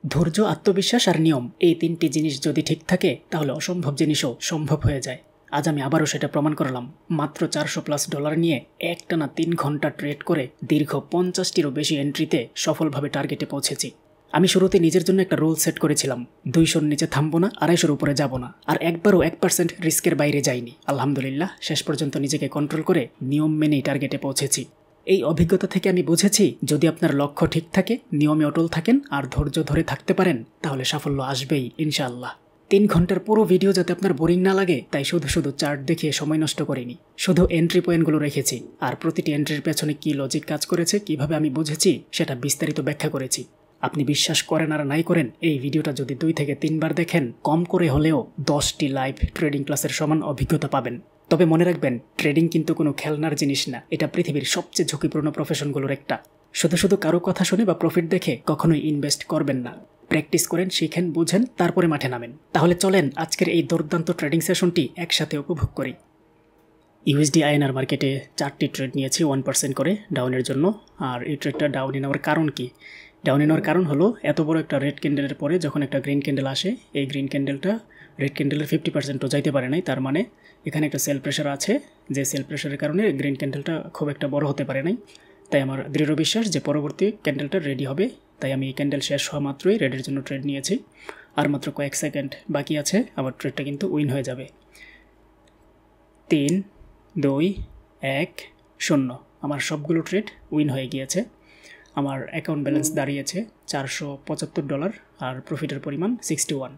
ধৈর্য, আত্মবিশ্বাস আর নিয়ম, এই তিনটি জিনিস যদি ঠিক থাকে তাহলে অসম্ভব জিনিসও সম্ভব হয়ে যায়। আজ আমি আবারও সেটা প্রমাণ করলাম। মাত্র $400+ নিয়ে একটানা 3 ঘন্টা ট্রেড করে দীর্ঘ 50টিরও বেশি এন্ট্রিতে সফলভাবে টার্গেটে পৌঁছেছি। আমি শুরুতে নিজের জন্য একটা রুল সেট করেছিলাম, 200-র নিচে থামবো না, 250-র উপরে যাব না, আর একবারও 1% রিস্কের বাইরে যাইনি। আলহামদুলিল্লাহ, শেষ পর্যন্ত নিজেকে কন্ট্রোল করে নিয়ম মেনেই টার্গেটে পৌঁছেছি। এই অভিজ্ঞতা থেকে আমি বুঝেছি, যদি আপনার লক্ষ্য ঠিক থাকে, নিয়মে অটল থাকেন আর ধৈর্য ধরে থাকতে পারেন, তাহলে সাফল্য আসবেই ইনশাআল্লাহ। 3 ঘন্টার পুরো ভিডিও যাতে আপনার বোরিং না লাগে, তাই শুধু শুধু চার্ট দেখিয়ে সময় নষ্ট করিনি। শুধু এন্ট্রি পয়েন্টগুলো রেখেছি, আর প্রতিটি এন্ট্রির পেছনে কী লজিক কাজ করেছে, কিভাবে আমি বুঝেছি, সেটা বিস্তারিত ব্যাখ্যা করেছি। আপনি বিশ্বাস করেন আর নাই করেন, এই ভিডিওটা যদি 2 থেকে 3 বার দেখেন, কম করে হলেও 10টি লাইভ ট্রেডিং ক্লাসের সমান অভিজ্ঞতা পাবেন। তবে মনে রাখবেন, ট্রেডিং কিন্তু কোনো খেলনার জিনিস না, এটা পৃথিবীর সবচেয়ে ঝুঁকিপূর্ণ প্রফেশনগুলোর একটা। শুধু শুধু কারো কথা শুনে বা প্রফিট দেখে কখনোই ইনভেস্ট করবেন না। প্র্যাকটিস করেন, শিখেন, বুঝেন, তারপরে মাঠে নামেন। তাহলে চলেন আজকের এই দুর্দান্ত ট্রেডিং সেশনটি একসাথে উপভোগ করি। ইউএসডি আইএনআর মার্কেটে 4টি ট্রেড নিয়েছি 1% করে ডাউনের জন্য। আর এই ট্রেডটা ডাউনে নেওয়ার কারণ কি? ডাউনে নেওয়ার কারণ হলো, এত বড় একটা রেড ক্যান্ডেলের পরে যখন একটা গ্রিন ক্যান্ডেল আসে, এই গ্রিন ক্যান্ডেলটা রেড ক্যান্ডেলের 50%ও যাইতে পারে নাই। তার মানে এখানে একটা সেল প্রেশার আছে, যে সেল প্রেশারের কারণে গ্রিন ক্যান্ডেলটা খুব একটা বড় হতে পারে নাই। তাই আমার দৃঢ় বিশ্বাস যে পরবর্তী ক্যান্ডেলটা রেডি হবে। তাই আমি এই ক্যান্ডেল শেষ হওয়া মাত্রই রেডের জন্য ট্রেড নিয়েছি। আর মাত্র কয়েক সেকেন্ড বাকি আছে, আমার ট্রেডটা কিন্তু উইন হয়ে যাবে। 3, 2, 1, 0। আমার সবগুলো ট্রেড উইন হয়ে গিয়েছে। আমার অ্যাকাউন্ট ব্যালেন্স দাঁড়িয়েছে $475 আর প্রফিটের পরিমাণ 61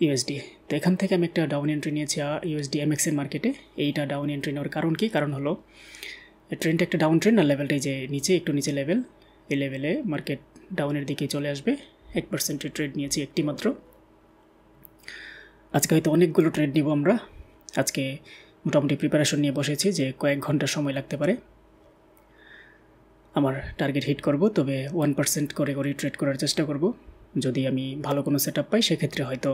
ইউএসডি। তো এখান থেকে আমি একটা ডাউন এন্ট্রি নিয়েছি ইউএসডি এমএক্সের মার্কেটে। এইটা ডাউন এন্ট্রি নেওয়ার কারণ কি? কারণ হলো ট্রেনটা একটা ডাউন ট্রেন, আর লেভেলটাই যে নিচে, একটু নিচে লেভেল, এই লেভেলে মার্কেট ডাউনের দিকে চলে আসবে। 1%-এর ট্রেড নিয়েছি একটি মাত্র। আজকে হয়তো অনেকগুলো ট্রেড নিব আমরা। আজকে মোটামুটি প্রিপারেশন নিয়ে বসেছি যে কয়েক ঘন্টা সময় লাগতে পারে আমার টার্গেট হিট করব। তবে 1% করে ট্রেড করার চেষ্টা করব। যদি আমি ভালো কোনো সেট আপ পাই, সেক্ষেত্রে হয়তো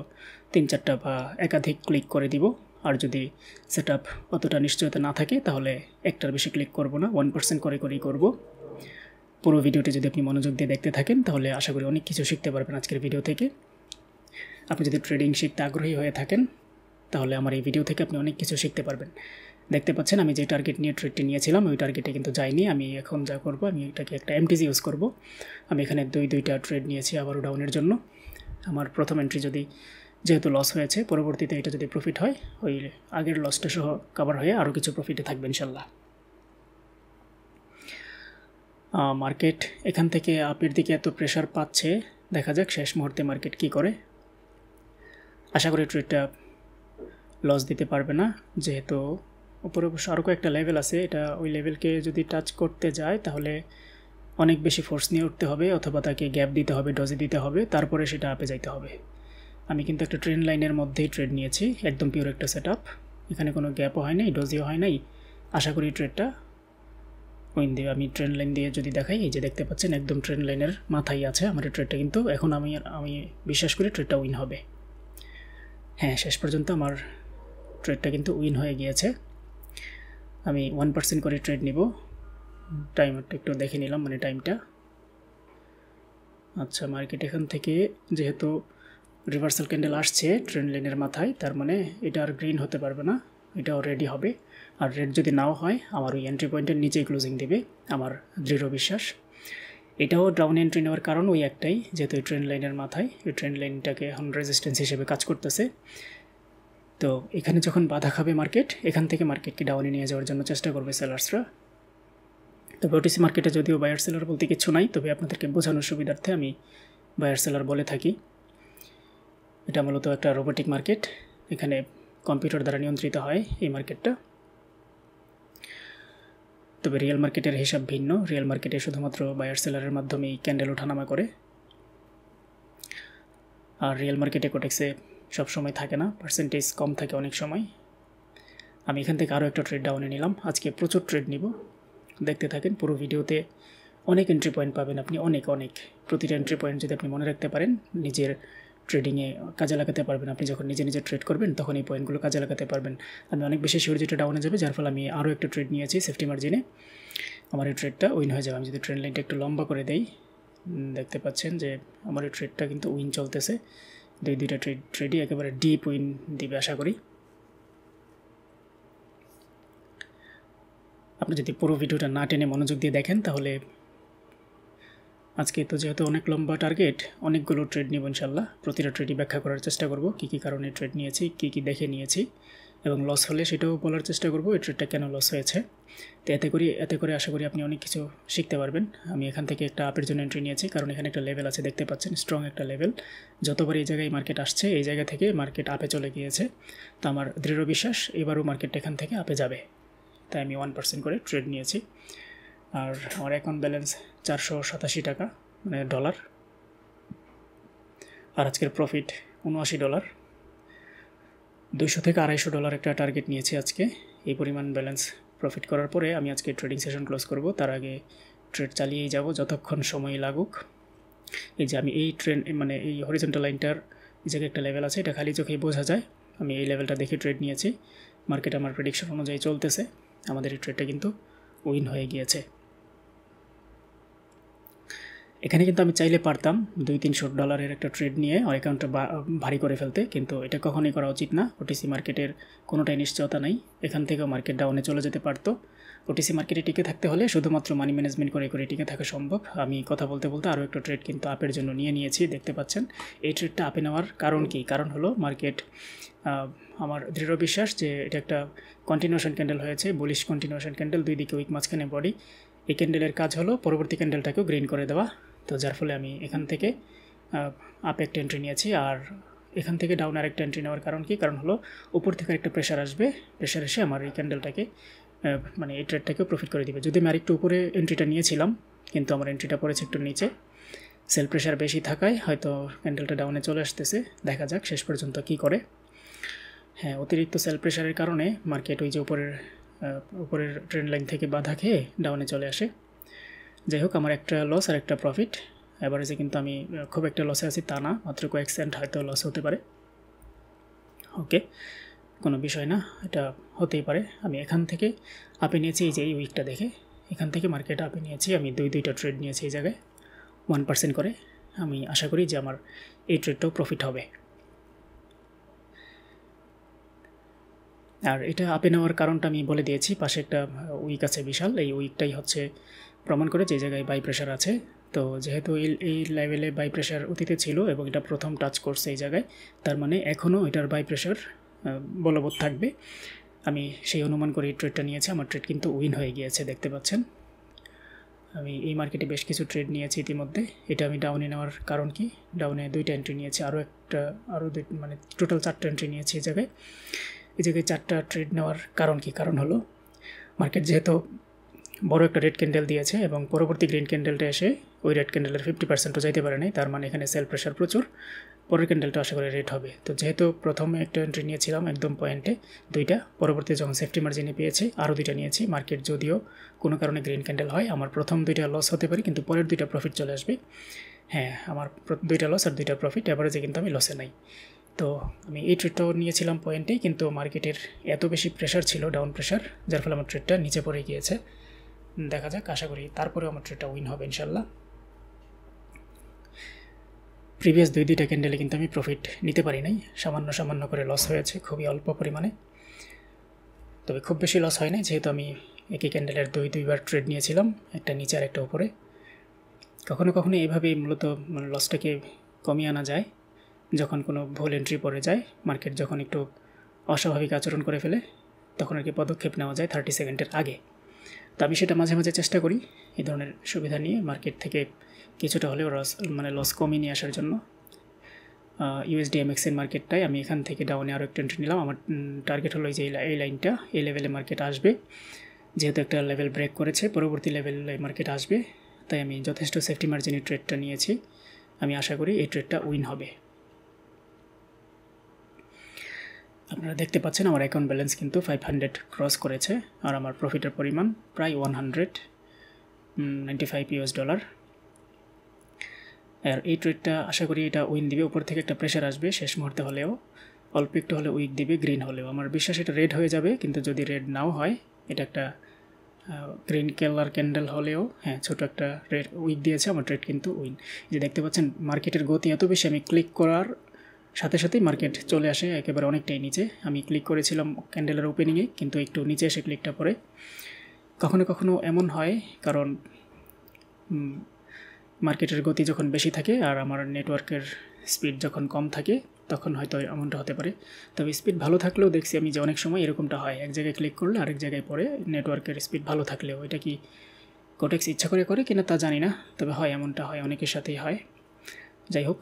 3-4টা বা একাধিক ক্লিক করে দিব। আর যদি সেট আপ অতটা নিশ্চয়তা না থাকে, তাহলে একটার বেশি ক্লিক করব না, 1% করে করব। পুরো ভিডিওটি যদি আপনি মনোযোগ দিয়ে দেখতে থাকেন, তাহলে আশা করি অনেক কিছু শিখতে পারবেন আজকের ভিডিও থেকে। আপনি যদি ট্রেডিং শিখতে আগ্রহী হয়ে থাকেন, তাহলে আমার এই ভিডিও থেকে আপনি অনেক কিছু শিখতে পারবেন। দেখতে পাচ্ছেন আমি যে টার্গেট নিয়ে ট্রেডটি নিয়েছিলাম, ওই টার্গেটে কিন্তু যাইনি। আমি এখন যা করব, আমি এটাকে একটা এমটিজি ইউজ করব। আমি এখানে দুইটা ট্রেড নিয়েছি আবারও ডাউনের জন্য। আমার প্রথম এন্ট্রি যদি যেহেতু লস হয়েছে, পরবর্তীতে এটা যদি প্রফিট হয়, ওই আগের লসটা সহ কভার হয়ে আরও কিছু প্রফিটে থাকবে ইনশাল্লাহ। মার্কেট এখান থেকে আপের দিকে এত প্রেশার পাচ্ছে, দেখা যাক শেষ মুহূর্তে মার্কেট কি করে। আশা করি ট্রেডটা লস দিতে পারবে না, যেহেতু উপরে অবশ্য আরও কয়েকটা লেভেল আছে। এটা ওই লেভেলকে যদি টাচ করতে যায়, তাহলে অনেক বেশি ফোর্স নিয়ে উঠতে হবে, অথবা তাকে গ্যাপ দিতে হবে, ডজে দিতে হবে, তারপরে সেটা আপে যাইতে হবে। আমি কিন্তু একটা ট্রেন লাইনের মধ্যেই ট্রেড নিয়েছি, একদম পিওর একটা সেট আপ। এখানে কোনো গ্যাপও হয় নাই, ডজিও হয় নাই। আশা করি ট্রেডটা উইন দেবে। আমি ট্রেন লাইন দিয়ে যদি দেখাই, এই যে দেখতে পাচ্ছেন একদম ট্রেন লাইনের মাথায় আছে আমার এই ট্রেডটা, কিন্তু এখন আমি বিশ্বাস করি ট্রেডটা উইন হবে। হ্যাঁ, শেষ পর্যন্ত আমার ট্রেডটা কিন্তু উইন হয়ে গিয়েছে। আমি 1% করে ট্রেড নিব। টাইমারটা একটু দেখে নিলাম, মানে টাইমটা। আচ্ছা, মার্কেট এখান থেকে যেহেতু রিভার্সাল ক্যান্ডেল আসছে ট্রেন্ড লাইনের মাথায়, তার মানে এটা আর গ্রিন হতে পারবে না, এটাও রেডি হবে। আর রেড যদি নাও হয়, আমার ওই এন্ট্রি পয়েন্টের নিচেই ক্লোজিং দেবে, আমার দৃঢ় বিশ্বাস। এটাও ডাউন এন্ট্রি নেওয়ার কারণ ওই একটাই, যেহেতু এই ট্রেন্ড লাইনের মাথায়, এই ট্রেন্ড লাইনটাকে এখন রেজিস্ট্যান্স হিসেবে কাজ করতেছে। তো এখানে যখন বাধা খাবে মার্কেট, এখান থেকে মার্কেটকে ডাউনে নিয়ে যাওয়ার জন্য চেষ্টা করবে সেলার্সরা। তবে ওটিসি মার্কেটে যদিও বায়ার সেলার বলতে কিছু নাই, তবে আপনাদেরকে বোঝানোর সুবিধার্থে আমি বায়ার সেলার বলে থাকি। এটা মূলত একটা রোবোটিক মার্কেট, এখানে কম্পিউটার দ্বারা নিয়ন্ত্রিত হয় এই মার্কেটটা। তবে রিয়েল মার্কেটের হিসাব ভিন্ন। রিয়েল মার্কেটে শুধুমাত্র বায়ার সেলারের মাধ্যমেই ক্যান্ডেল ওঠানামা করে। আর রিয়েল মার্কেটে কোটেক্সে সবসময় থাকে না, পার্সেন্টেজ কম থাকে অনেক সময়। আমি এখান থেকে আরও একটা ট্রেড ডাউনে নিলাম। আজকে প্রচুর ট্রেড নিব, দেখতে থাকেন। পুরো ভিডিওতে অনেক এন্ট্রি পয়েন্ট পাবেন আপনি, অনেক। প্রতিটা এন্ট্রি পয়েন্ট যদি আপনি মনে রাখতে পারেন, নিজের ট্রেডিংয়ে কাজে লাগাতে পারবেন। আপনি যখন নিজে ট্রেড করবেন, তখন এই পয়েন্টগুলো কাজে লাগাতে পারবেন। আমি অনেক বেশি শিওর যেটা ডাউনে যাবে, যার ফলে আমি আরও একটা ট্রেড নিয়েছি সেফটি মার্জিনে। আমার এই ট্রেডটা উইন হয়ে যাবে। আমি যদি ট্রেন্ড লাইনটা একটু লম্বা করে দেই, দেখতে পাচ্ছেন যে আমার এই ট্রেডটা কিন্তু উইন চলতেছে, দুইটা ট্রেডই একেবারে ডিপ উইন দিবে আশা করি। আপনি যদি পুরো ভিডিওটা না টেনে মনোযোগ দিয়ে দেখেন তাহলে আজকে তো যেহেতু অনেক লম্বা টার্গেট, অনেকগুলো ট্রেড নিব ইনশাল্লাহ। প্রতিটা ট্রেডই ব্যাখ্যা করার চেষ্টা করব, কী কারণে ট্রেড নিয়েছি, কী দেখে নিয়েছি, এবং লস হলে সেটাও বলার চেষ্টা করব এই ট্রেডটা কেন লস হয়েছে। তো এতে করে আশা করি আপনি অনেক কিছু শিখতে পারবেন। আমি এখান থেকে একটা আপের জন্য এন্ট্রি নিয়েছি, কারণ এখানে একটা লেভেল আছে, দেখতে পাচ্ছেন স্ট্রং একটা লেভেল। যতবার এই জায়গায় মার্কেট আসছে এই জায়গা থেকে মার্কেট আপে চলে গিয়েছে, তো আমার দৃঢ় বিশ্বাস এবারও মার্কেটটা এখান থেকে আপে যাবে, তাই আমি 1% করে ট্রেড নিয়েছি। আর আমার অ্যাকাউন্ট ব্যালেন্স 487 টাকা, মানে ডলার। আর আজকের প্রফিট $79। 200 থেকে $250 একটা টার্গেট নিয়েছি আজকে। এই পরিমাণ ব্যালেন্স প্রফিট করার পরে আমি আজকে ট্রেডিং সেশন ক্লোজ করব। তার আগে ট্রেড চালিয়েই যাব যতক্ষণ সময় লাগুক। এই যে আমি এই মানে এই হরিজন্টাল লাইনটার এই জায়গায় একটা লেভেল আছে, এটা খালি চোখেই বোঝা যায়। আমি এই লেভেলটা দেখে ট্রেড নিয়েছি। মার্কেট আমার প্রেডিকশন অনুযায়ী চলতেছে, আমাদের এই ট্রেডটা কিন্তু উইন হয়ে গিয়েছে। এখানে কিন্তু আমি চাইলে পারতাম $200-300 একটা ট্রেড নিয়ে আমার অ্যাকাউন্টটা ভারী করে ফেলতে, কিন্তু এটা কখনোই করা উচিত না। ওটিসি মার্কেটের কোনোটাই নিশ্চয়তা নাই, এখান থেকেও মার্কেট ডাউনে চলে যেতে পারতো। ওটিসি মার্কেটে টিকে থাকতে হলে শুধুমাত্র মানি ম্যানেজমেন্ট করে টিকে থাকা সম্ভব। আমি কথা বলতে আরও একটা ট্রেড কিন্তু আপের জন্য নিয়েছি, দেখতে পাচ্ছেন। এই ট্রেডটা আপে নেওয়ার কারণ কি? কারণ হলো মার্কেট, আমার দৃঢ় বিশ্বাস যে এটা একটা কন্টিনিউশন ক্যান্ডেল হয়েছে, বুলিশ কন্টিনিউশন ক্যান্ডেল, দুই দিকে উইক মাঝখানে বডি। এই ক্যান্ডেলের কাজ হলো পরবর্তী ক্যান্ডেলটাকেও গ্রিন করে দেওয়া। তো যার ফলে আমি এখান থেকে আপে একটা এন্ট্রি নিয়েছি, আর এখান থেকে ডাউন আরেকটা এন্ট্রি নেওয়ার কারণ কি? কারণ হলো উপর থেকে একটা প্রেশার আসবে, প্রেশার এসে আমার এই ক্যান্ডেলটাকে মানে এই ট্রেডটাকেও প্রফিট করে দিবে। যদি আমি আরেকটু উপরে এন্ট্রিটা নিয়েছিলাম, কিন্তু আমার এন্ট্রিটা পড়েছে একটু নিচে, সেল প্রেশার বেশি থাকায় হয়তো ক্যান্ডেলটা ডাউনে চলে আসতেছে। দেখা যাক শেষ পর্যন্ত কি করে। হ্যাঁ, অতিরিক্ত সেল প্রেশারের কারণে মার্কেট ওই যে উপরের ট্রেন্ড লাইন থেকে বাধা খেয়ে ডাউনে চলে আসে। যাই হোক, আমার একটা লস আর একটা প্রফিট। অ্যাভারেজে কিন্তু আমি খুব একটা লসে আছি তা না, মাত্র কয়েক সেন্ট হয়তো লস হতে পারে। ওকে, কোনো বিষয় না, এটা হতেই পারে। আমি এখান থেকে আপে নিয়েছি, এই যে এই উইকটা দেখে এখান থেকে মার্কেট আপে নিয়েছি। আমি দুইটা ট্রেড নিয়েছি এই জায়গায় 1% করে। আমি আশা করি যে আমার এই ট্রেডটাও প্রফিট হবে। আর এটা আপে নেওয়ার কারণটা আমি বলে দিয়েছি, পাশে একটা উইক আছে বিশাল, এই উইকটাই হচ্ছে প্রমাণ করে যে জায়গায় বাই প্রেশার আছে। তো যেহেতু এই লেভেলে বাই প্রেশার অতীতে ছিল এবং এটা প্রথম টাচ করছে এই জায়গায়, তার মানে এখনও এটার বাই প্রেশার বলবৎ থাকবে। আমি সেই অনুমান করে এই ট্রেডটা নিয়েছি। আমার ট্রেড কিন্তু উইন হয়ে গিয়েছে, দেখতে পাচ্ছেন। আমি এই মার্কেটে বেশ কিছু ট্রেড নিয়েছি ইতিমধ্যে। এটা আমি ডাউনে নেওয়ার কারণ কি? ডাউনে দুইটা এন্ট্রি নিয়েছি, মানে টোটাল 4টা এন্ট্রি নিয়েছি এই জায়গায়। 4টা ট্রেড নেওয়ার কারণ কি? কারণ হলো মার্কেট যেহেতু বড় একটা রেড ক্যান্ডেল দিয়েছে এবং পরবর্তী গ্রিন ক্যান্ডেলটা এসে ওই রেড ক্যান্ডেলের 50%ও যাইতে পারে নাই, তার মানে এখানে সেল প্রেশার প্রচুর। পরের ক্যান্ডেলটা আশা করি রেড হবে। তো যেহেতু প্রথমে একটা এন্ট্রি নিয়েছিলাম একদম পয়েন্টে, দুইটা, পরবর্তী যখন সেফটি মার্জিনে পেয়েছি আরও দুইটা নিয়েছি। মার্কেট যদিও কোনো কারণে গ্রিন ক্যান্ডেল হয়, আমার প্রথম দুইটা লস হতে পারে, কিন্তু পরের দুইটা প্রফিট চলে আসবে। হ্যাঁ, আমার দুইটা লস আর দুইটা প্রফিট, অ্যাভারেজে কিন্তু আমি লসে নাই। তো আমি এই ট্রেডটাও নিয়েছিলাম পয়েন্টেই, কিন্তু মার্কেটের এত বেশি প্রেশার ছিল, ডাউন প্রেশার, যার ফলে আমার ট্রেডটা নিচে পড়ে গিয়েছে। দেখা যাক, আশা করি তারপরেও আমার ট্রেডটা উইন হবে ইনশাল্লাহ। প্রিভিয়াস দুইটা ক্যান্ডেলে কিন্তু আমি প্রফিট নিতে পারি নাই, সামান্য করে লস হয়েছে, খুবই অল্প পরিমাণে, তবে খুব বেশি লস হয় নাই, যেহেতু আমি একই ক্যান্ডেলের দুইবার ট্রেড নিয়েছিলাম, একটা নিচে আর একটা উপরে। কখনো এইভাবেই মূলত মানে লসটাকে কমিয়ে আনা যায়, যখন কোনো ভুল এন্ট্রি পড়ে যায়, মার্কেট যখন একটু অস্বাভাবিক আচরণ করে ফেলে, তখন আর কি পদক্ষেপ নেওয়া যায় 30 সেকেন্ডের আগে। তো আমি সেটা মাঝে মাঝে চেষ্টা করি এই ধরনের সুবিধা নিয়ে মার্কেট থেকে কিছুটা হলেও লস কমিয়ে নিয়ে আসার জন্য। USDMX-এর মার্কেটটাই আমি এখান থেকে ডাউনে আরও একটা এন্ট্রি নিলাম। আমার টার্গেট হলো যে এই লাইনটা, এই লেভেলে মার্কেট আসবে, যেহেতু একটা লেভেল ব্রেক করেছে, পরবর্তী লেভেলে মার্কেট আসবে, তাই আমি যথেষ্ট সেফটি মার্জিনের ট্রেডটা নিয়েছি। আমি আশা করি এই ট্রেডটা উইন হবে। আপনারা দেখতে পাচ্ছেন আমার অ্যাকাউন্ট ব্যালেন্স কিন্তু 500 ক্রস করেছে, আর আমার প্রফিটের পরিমাণ প্রায় $195। আর এই ট্রেডটা আশা করি এটা উইন দিবে, উপর থেকে একটা প্রেশার আসবে শেষ মুহূর্তে হলেও, অল্প একটু হলে উইক দিবে, গ্রিন হলেও। আমার বিশ্বাস এটা রেড হয়ে যাবে, কিন্তু যদি রেড নাও হয়, এটা একটা গ্রিন কালার ক্যান্ডেল হলেও হ্যাঁ ছোটো একটা রেড উইক দিয়েছে, আমার ট্রেড কিন্তু উইন। যে দেখতে পাচ্ছেন মার্কেটের গতি এত বেশি, আমি ক্লিক করার সাথে সাথেই মার্কেট চলে আসে একেবারে অনেকটাই নিচে। আমি ক্লিক করেছিলাম ক্যান্ডেলের ওপেনিংয়ে, কিন্তু একটু নিচে এসে ক্লিকটা পড়ে। কখনো কখনো এমন হয়, কারণ মার্কেটের গতি যখন বেশি থাকে আর আমার নেটওয়ার্কের স্পিড যখন কম থাকে তখন হয়তো এমনটা হতে পারে। তবে স্পিড ভালো থাকলেও দেখছি আমি যে অনেক সময় এরকমটা হয়, এক জায়গায় ক্লিক করলে আরেক জায়গায় পড়ে নেটওয়ার্কের স্পিড ভালো থাকলেও। এটা কি কোটেক্স ইচ্ছা করে করে কিনা তা জানি না, তবে হয়, এমনটা হয়, অনেকের সাথেই হয়। যাই হোক,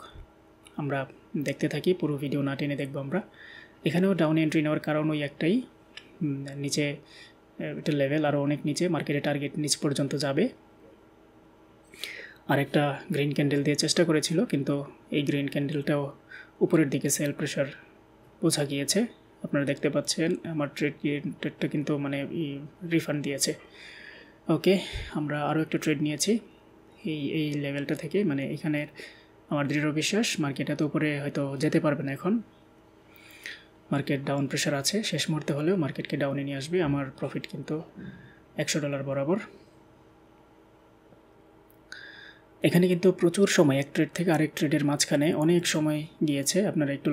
আমরা দেখতে থাকি, পুরো ভিডিও না টেনে দেখবো আমরা। এখানেও ডাউন এন্ট্রি নেওয়ার কারণ ওই একটাই, নিচে এটা লেভেল আরও অনেক নিচে, মার্কেটের টার্গেট নিচ পর্যন্ত যাবে। আরেকটা গ্রিন ক্যান্ডেল দিয়ে চেষ্টা করেছিল, কিন্তু এই গ্রিন ক্যান্ডেলটাও উপরের দিকে সেল প্রেশার বোঝা গিয়েছে। আপনারা দেখতে পাচ্ছেন আমার ট্রেডটা কিন্তু মানে রিফান্ড দিয়েছে। ওকে, আমরা আরও একটা ট্রেড নিয়েছি এই লেভেলটা থেকে, মানে এখানে আমার দৃঢ় বিশ্বাস মার্কেট এত উপরে হয়তো যেতে পারবে না এখন। মার্কেট ডাউন প্রেশার আছে, শেষ মুহূর্তে হলেও মার্কেটকে ডাউনে নিয়ে আসবে। আমার প্রফিট কিন্তু $100 বরাবর। এখানে কিন্তু প্রচুর সময় এক ট্রেড থেকে আরেক ট্রেডের মাঝখানে অনেক সময় গিয়েছে। আপনারা একটু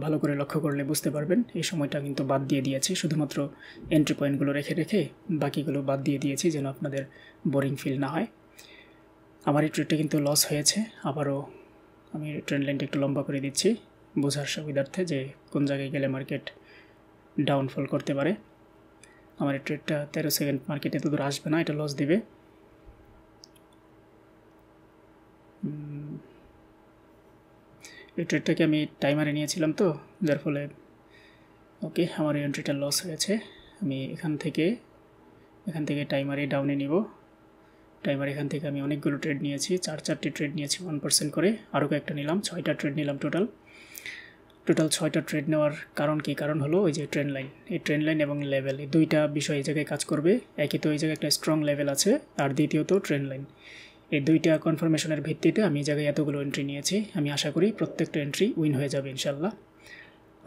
ভালো করে লক্ষ্য করলে বুঝতে পারবেন। এই সময়টা কিন্তু বাদ দিয়ে দিয়েছি, শুধুমাত্র এন্ট্রি পয়েন্টগুলো রেখে রেখে বাকিগুলো বাদ দিয়ে দিয়েছি, যেন আপনাদের বোরিং ফিল না হয়। আমার এই ট্রেডটা কিন্তু লস হয়েছে। আবারও আমি ট্রেন্ড লাইনটা একটু লম্বা করে দিচ্ছি বোঝার সুবিধার্থে, যে কোন জায়গায় গেলে মার্কেট ডাউনফল করতে পারে। আমার এই ট্রেডটা 13 সেকেন্ড, মার্কেট এত দূর আসবে না, এটা লস দিবে। এই ট্রেডটাকে আমি টাইমারে নিয়েছিলাম তো, যার ফলে ওকে আমার এই এন্ট্রিটা লস হয়েছে। আমি এখান থেকে টাইমারে ডাউনে নিব। টাইমার এখান থেকে আমি অনেকগুলো ট্রেড নিয়েছি, 4টি ট্রেড নিয়েছি 1% করে, আরও কয়েকটা নিলাম, 6টা ট্রেড নিলাম টোটাল 6টা ট্রেড নেওয়ার কারণ কি? কারণ হলো ওই যে ট্রেন্ড লাইন, এই ট্রেন্ড লাইন এবং লেভেল, এই দুইটা বিষয় এই জায়গায় কাজ করবে। একই তো এই জায়গায় একটা স্ট্রং লেভেল আছে, আর দ্বিতীয়ত ট্রেন্ড লাইন। এই দুইটা কনফার্মেশনের ভিত্তিতে আমি এই জায়গায় এতগুলো এন্ট্রি নিয়েছি। আমি আশা করি প্রত্যেকটা এন্ট্রি উইন হয়ে যাবে ইনশাল্লাহ।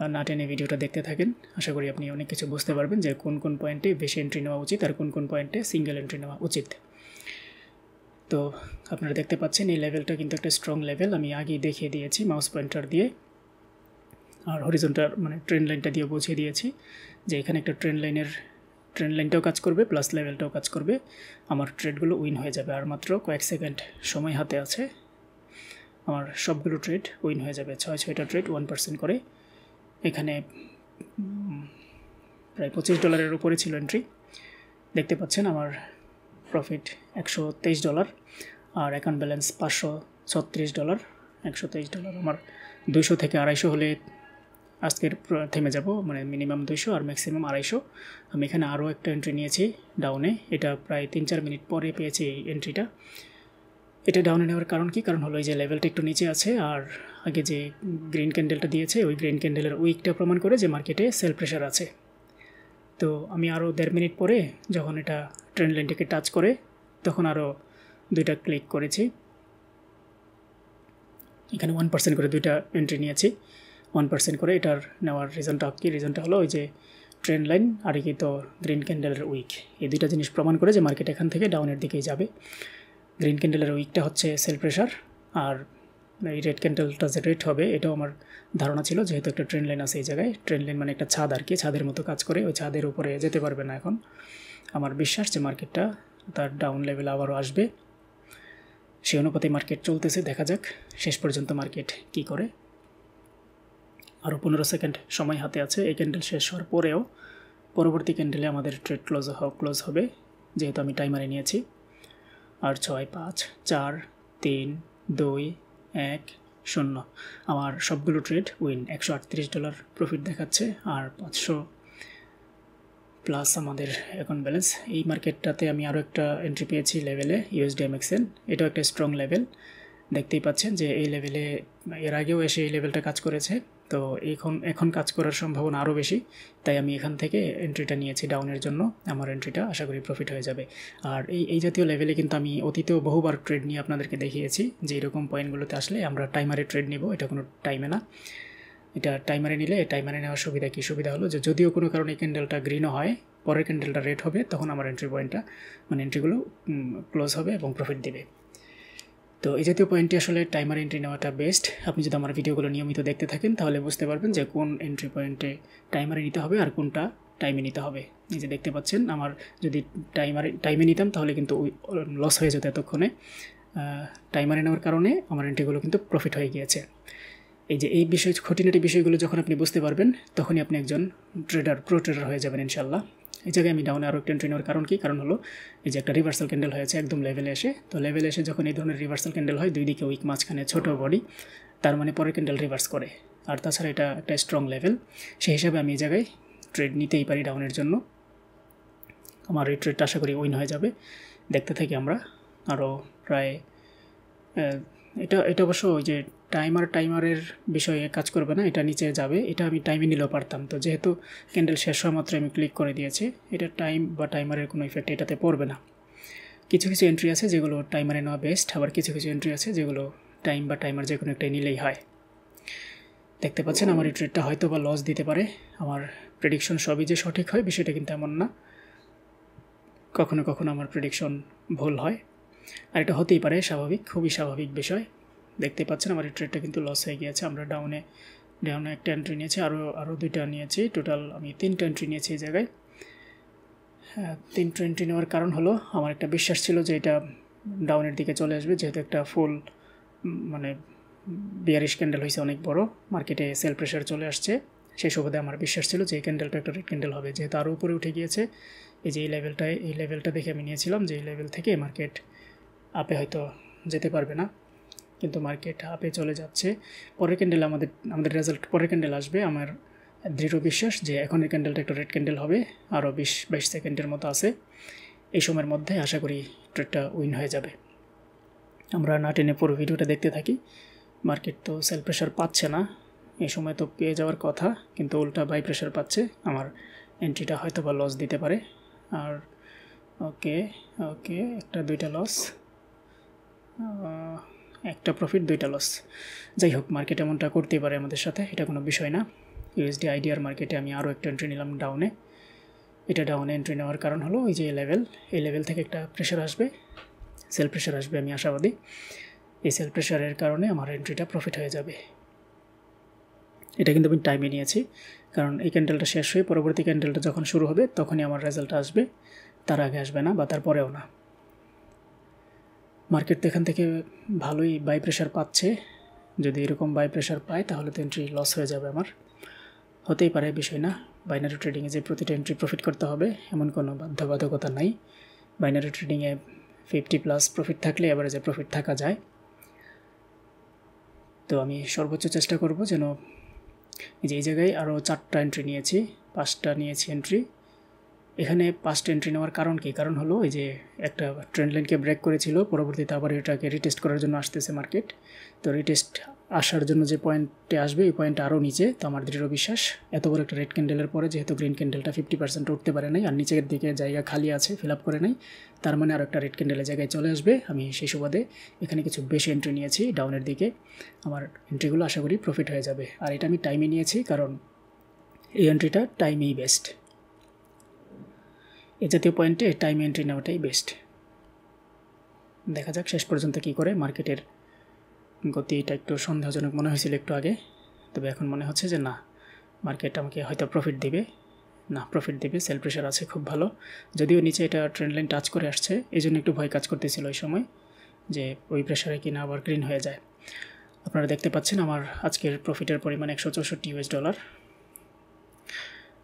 আর না টেনে ভিডিওটা দেখতে থাকেন, আশা করি আপনি অনেক কিছু বুঝতে পারবেন যে কোন কোন পয়েন্টে বেশি এন্ট্রি নেওয়া উচিত আর কোন কোন পয়েন্টে সিঙ্গেল এন্ট্রি নেওয়া উচিত। তো আপনারা দেখতে পাচ্ছেন এই লেভেলটা কিন্তু একটা স্ট্রং লেভেল, আমি আগেই দেখিয়ে দিয়েছি মাউস পয়েন্টার দিয়ে, আর হরিজন্টাল মানে ট্রেন্ড লাইনটা দিয়ে বুঝিয়ে দিয়েছি যে এখানে একটা ট্রেন্ড লাইনটাও কাজ করবে প্লাস লেভেলটাও কাজ করবে। আমার ট্রেডগুলো উইন হয়ে যাবে, আর মাত্র কয়েক সেকেন্ড সময় হাতে আছে, আমার সবগুলো ট্রেড উইন হয়ে যাবে। 6টা ট্রেড 1% করে। এখানে প্রায় $25 উপরে ছিল এন্ট্রি। দেখতে পাচ্ছেন আমার প্রফিট $123, আর অ্যাকাউন্ট ব্যালেন্স $536। $123, আমার 200 থেকে 250 হলে আজকের থেমে যাব, মানে মিনিমাম 200 আর ম্যাক্সিমাম 250। আমি এখানে আরও একটা এন্ট্রি নিয়েছি ডাউনে, এটা প্রায় 3-4 মিনিট পরে পেয়েছি এই এন্ট্রিটা। এটা ডাউনে নেওয়ার কারণ কি? কারণ হলো এই যে লেভেলটা একটু নিচে আছে, আর আগে যে গ্রিন ক্যান্ডেলটা দিয়েছে ওই গ্রিন ক্যান্ডেলের উইকটা প্রমাণ করে যে মার্কেটে সেল প্রেশার আছে। তো আমি আরও 1.5 মিনিট পরে যখন এটা ট্রেন্ড লাইনটাকে টাচ করে তখন আরও 2টা ক্লিক করেছি। এখানে 1% করে 2টা এন্ট্রি নিয়েছি 1% করে। এটার নেওয়ার রিজনটা কি? রিজনটা হলো ওই যে ট্রেন্ড লাইন আর কি তো গ্রিন ক্যান্ডেলের উইক, এই দুইটা জিনিস প্রমাণ করে যে মার্কেট এখান থেকে ডাউনের দিকেই যাবে। গ্রিন ক্যান্ডেলের উইকটা হচ্ছে সেল প্রেশার, আর এই রেড ক্যান্ডেলটা যে রেড হবে এটাও আমার ধারণা ছিল, যেহেতু একটা ট্রেন্ড লাইন আছে এই জায়গায়। ট্রেন্ড লাইন মানে একটা ছাদ আর কি, ছাদের মতো কাজ করে, ওই ছাদের উপরে যেতে পারবে না এখন। আমার বিশ্বাস যে মার্কেটটা তার ডাউন লেভেল আবারও আসবে, সেই অনুপাতে মার্কেট চলতেছে। দেখা যাক শেষ পর্যন্ত মার্কেট কি করে। আরও 15 সেকেন্ড সময় হাতে আছে। এই ক্যান্ডেল শেষ হওয়ার পরেও পরবর্তী ক্যান্ডেলে আমাদের ট্রেড ক্লোজ হবে, যেহেতু আমি টাইমারে নিয়েছি। আর 6, 5, 4, 3, 2, 1, 0 আমার সবগুলো ট্রেড উইন। $138 প্রফিট দেখাচ্ছে, আর 500 প্লাস আমাদের অ্যাকাউন্ট ব্যালেন্স। এই মার্কেটটাতে আমি আরও একটা এন্ট্রি পেয়েছি লেভেলে, USDMXN। এটাও একটা স্ট্রং লেভেল, দেখতেই পাচ্ছেন যে এই লেভেলে এর আগেও এসে এই লেভেলটা কাজ করেছে। তো এখন কাজ করার সম্ভাবনা আরও বেশি, তাই আমি এখান থেকে এন্ট্রিটা নিয়েছি ডাউনের জন্য। আমার এন্ট্রিটা আশা করি প্রফিট হয়ে যাবে। আর এই জাতীয় লেভেলে কিন্তু আমি অতীতেও বহুবার ট্রেড নিয়ে আপনাদেরকে দেখিয়েছি যে এরকম পয়েন্টগুলোতে আসলে আমরা টাইমারে ট্রেড নিব, এটা কোনো টাইমে না। এটা টাইমারে নিলে টাইমারে নেওয়ার সুবিধা কী? সুবিধা হলো যে যদিও কোনো কারণে এই ক্যান্ডেলটা গ্রিনও হয়, পরের ক্যান্ডেলটা রেড হবে, তখন আমার এন্ট্রি পয়েন্টটা মানে এন্ট্রিগুলো ক্লোজ হবে এবং প্রফিট দেবে। তো এই জাতীয় পয়েন্টটি আসলে টাইমার এন্ট্রি নেওয়াটা বেস্ট। আপনি যদি আমার ভিডিওগুলো নিয়মিত দেখতে থাকেন তাহলে বুঝতে পারবেন যে কোন এন্ট্রি পয়েন্টে টাইমারে নিতে হবে আর কোনটা টাইমে নিতে হবে। এই যে দেখতে পাচ্ছেন, আমার যদি টাইমে নিতাম তাহলে কিন্তু লস হয়ে যেত এতক্ষণে। টাইমারে নেওয়ার কারণে আমার এন্ট্রিগুলো কিন্তু প্রফিট হয়ে গিয়েছে। এই যে এই খুঁটিনাটি বিষয়গুলো যখন আপনি বুঝতে পারবেন তখনই আপনি একজন প্রো ট্রেডার হয়ে যাবেন ইনশাল্লাহ। এই জায়গায় আমি ডাউনে আরও একটা এন্ট্রি নেওয়ার কারণ কি? কারণ হলো এই যে একটা রিভার্সাল ক্যান্ডেল হয়েছে একদম লেভেলে এসে। তো লেভেলে এসে যখন এই ধরনের রিভার্সাল ক্যান্ডেল হয়, দুই দিকে উইক, মাঝখানে ছোট বডি, তার মানে পরের ক্যান্ডেল রিভার্স করে। আর তাছাড়া এটা একটা স্ট্রং লেভেল, সেই হিসাবে আমি এই জায়গায় ট্রেড নিতেই পারি ডাউনের জন্য। আমার এই ট্রেডটা আশা করি উইন হয়ে যাবে। দেখতে থাকি আমরা আরও প্রায় এটা অবশ্য ওই যে টাইমারের বিষয়ে কাজ করবে না, এটা নিচে যাবে। এটা আমি টাইমে নিলেও পারতাম, তো যেহেতু ক্যান্ডেল শেষ হওয়া মাত্র আমি ক্লিক করে দিয়েছি, এটা টাইম বা টাইমারের কোনো ইফেক্ট এটাতে পড়বে না। কিছু কিছু এন্ট্রি আছে যেগুলো টাইমারে নেওয়া বেস্ট, আবার কিছু কিছু এন্ট্রি আছে যেগুলো টাইম বা টাইমার যে কোনো একটাই নিলেই হয়। দেখতে পাচ্ছেন আমার এই ট্রেডটা হয়তো বা লস দিতে পারে। আমার প্রেডিকশন সবই যে সঠিক হয় বিষয়টা কিন্তু এমন না, কখনো কখনো আমার প্রেডিকশন ভুল হয়, আর এটা হতেই পারে, স্বাভাবিক, খুবই স্বাভাবিক বিষয়। দেখতে পাচ্ছেন আমার এই ট্রেডটা কিন্তু লস হয়ে গিয়েছে। আমরা ডাউনে একটা এন্ট্রি নিয়েছি, আরও দুইটা নিয়েছি, টোটাল আমি 3টা এন্ট্রি নিয়েছি এই জায়গায়। 3টা এন্ট্রি নেওয়ার কারণ হলো আমার একটা বিশ্বাস ছিল যে এটা ডাউনের দিকে চলে আসবে, যেহেতু একটা ফুল মানে বিয়ারিশ ক্যান্ডেল হয়েছে অনেক বড়, মার্কেটে সেল প্রেশার চলে আসছে। সেই সুবাদে আমার বিশ্বাস ছিল যে এই ক্যান্ডেলটা একটা রেড ক্যান্ডেল হবে, যেহেতু আরও উপরে উঠে গিয়েছে। এই যে এই লেভেলটা দেখে আমি নিয়েছিলাম যে এই লেভেল থেকে মার্কেট আপে হয়তো যেতে পারবে না, কিন্তু মার্কেট আপে চলে যাচ্ছে। পরের ক্যান্ডেল আমাদের রেজাল্ট পরের ক্যান্ডেল আসবে। আমার দৃঢ় বিশ্বাস যে এখন এই ক্যান্ডেলটা একটা রেড ক্যান্ডেল হবে, আরও 20-22 সেকেন্ডের মতো আছে। এই সময়ের মধ্যে আশা করি ট্রেডটা উইন হয়ে যাবে। আমরা না টেনে পুরো ভিডিওটা দেখতে থাকি। মার্কেট তো সেল প্রেশার পাচ্ছে না, এই সময় তো পেয়ে যাওয়ার কথা, কিন্তু উল্টা বাই প্রেশার পাচ্ছে। আমার এন্ট্রিটা হয়তো বা লস দিতে পারে। আর ওকে, একটা দুইটা লস, একটা প্রফিট, দুইটা লস। যাই হোক, মার্কেট এমনটা করতেই পারে আমাদের সাথে, এটা কোনো বিষয় না। ইউএসডি আইডিআর মার্কেটে আমি আরও একটা এন্ট্রি নিলাম ডাউনে। এটা ডাউনে এন্ট্রি নেওয়ার কারণ হলো এই যে এই লেভেল থেকে একটা প্রেশার আসবে, সেল প্রেশার আসবে, আমি আশাবাদী। এই সেল প্রেশারের কারণে আমার এন্ট্রিটা প্রফিট হয়ে যাবে। এটা কিন্তু আমি টাইমে নিয়েছি, কারণ এই ক্যান্ডেলটা শেষ হয়ে পরবর্তী ক্যান্ডেলটা যখন শুরু হবে তখনই আমার রেজাল্ট আসবে, তার আগে আসবে না বা তারপরেও না। মার্কেট তো এখান থেকে ভালোই বাই প্রেশার পাচ্ছে, যদি এরকম বাই প্রেশার পায় তাহলে তো এন্ট্রি লস হয়ে যাবে আমার। হতেই পারে, বিষয় না। বাইনারি ট্রেডিংয়ে যে প্রতিটা এন্ট্রি প্রফিট করতে হবে এমন কোনো বাধ্যবাধকতা নাই। বাইনারি ট্রেডিংয়ে 50+ প্রফিট থাকলে এভারেজে প্রফিট থাকা যায়। তো আমি সর্বোচ্চ চেষ্টা করব যেন এই জায়গায় আরও 4টা এন্ট্রি নিয়েছি, 5টা নিয়েছি এন্ট্রি। এখানে 5টা এন্ট্রি নেওয়ার কারণ কি? কারণ হলো এই যে একটা ট্রেন্ড লাইনকে ব্রেক করেছিল, পরবর্তীতে আবার এটাকে রিটেস্ট করার জন্য আসতেছে মার্কেট। তো রিটেস্ট আসার জন্য যে পয়েন্টে আসবে এই পয়েন্টটা আরও নিচে। তো আমার দৃঢ় বিশ্বাস এত বড় একটা রেড ক্যান্ডেলের পরে যেহেতু গ্রিন ক্যান্ডেলটা 50% উঠতে পারে নাই আর নিচের দিকে জায়গা খালি আছে, ফিল আপ করে নাই, তার মানে আরও একটা রেড ক্যান্ডেলের জায়গায় চলে আসবে। আমি সেই সুবাদে এখানে কিছু বেশি এন্ট্রি নিয়েছি ডাউনের দিকে। আমার এন্ট্রিগুলো আশা করি প্রফিট হয়ে যাবে। আর এটা আমি টাইমে নিয়েছি, কারণ এই এন্ট্রিটা টাইমেই বেস্ট। এ জাতীয় পয়েন্টে টাইম এন্ট্রি নেওয়াটাই বেস্ট। দেখা যাক শেষ পর্যন্ত কী করে। মার্কেটের গতি এটা একটু সন্দেহজনক মনে হয়েছিল একটু আগে, তবে এখন মনে হচ্ছে যে না, মার্কেট আমাকে হয়তো প্রফিট দেবে। না, প্রফিট দেবে, সেল প্রেশার আছে খুব ভালো। যদিও নিচে এটা ট্রেন্ড লাইন টাচ করে আসছে, এই জন্য একটু ভয় কাজ করতেছিল ওই সময় যে ওই প্রেশারে কিনা আবার গ্রিন হয়ে যায়। আপনারা দেখতে পাচ্ছেন আমার আজকের প্রফিটের পরিমাণ $164।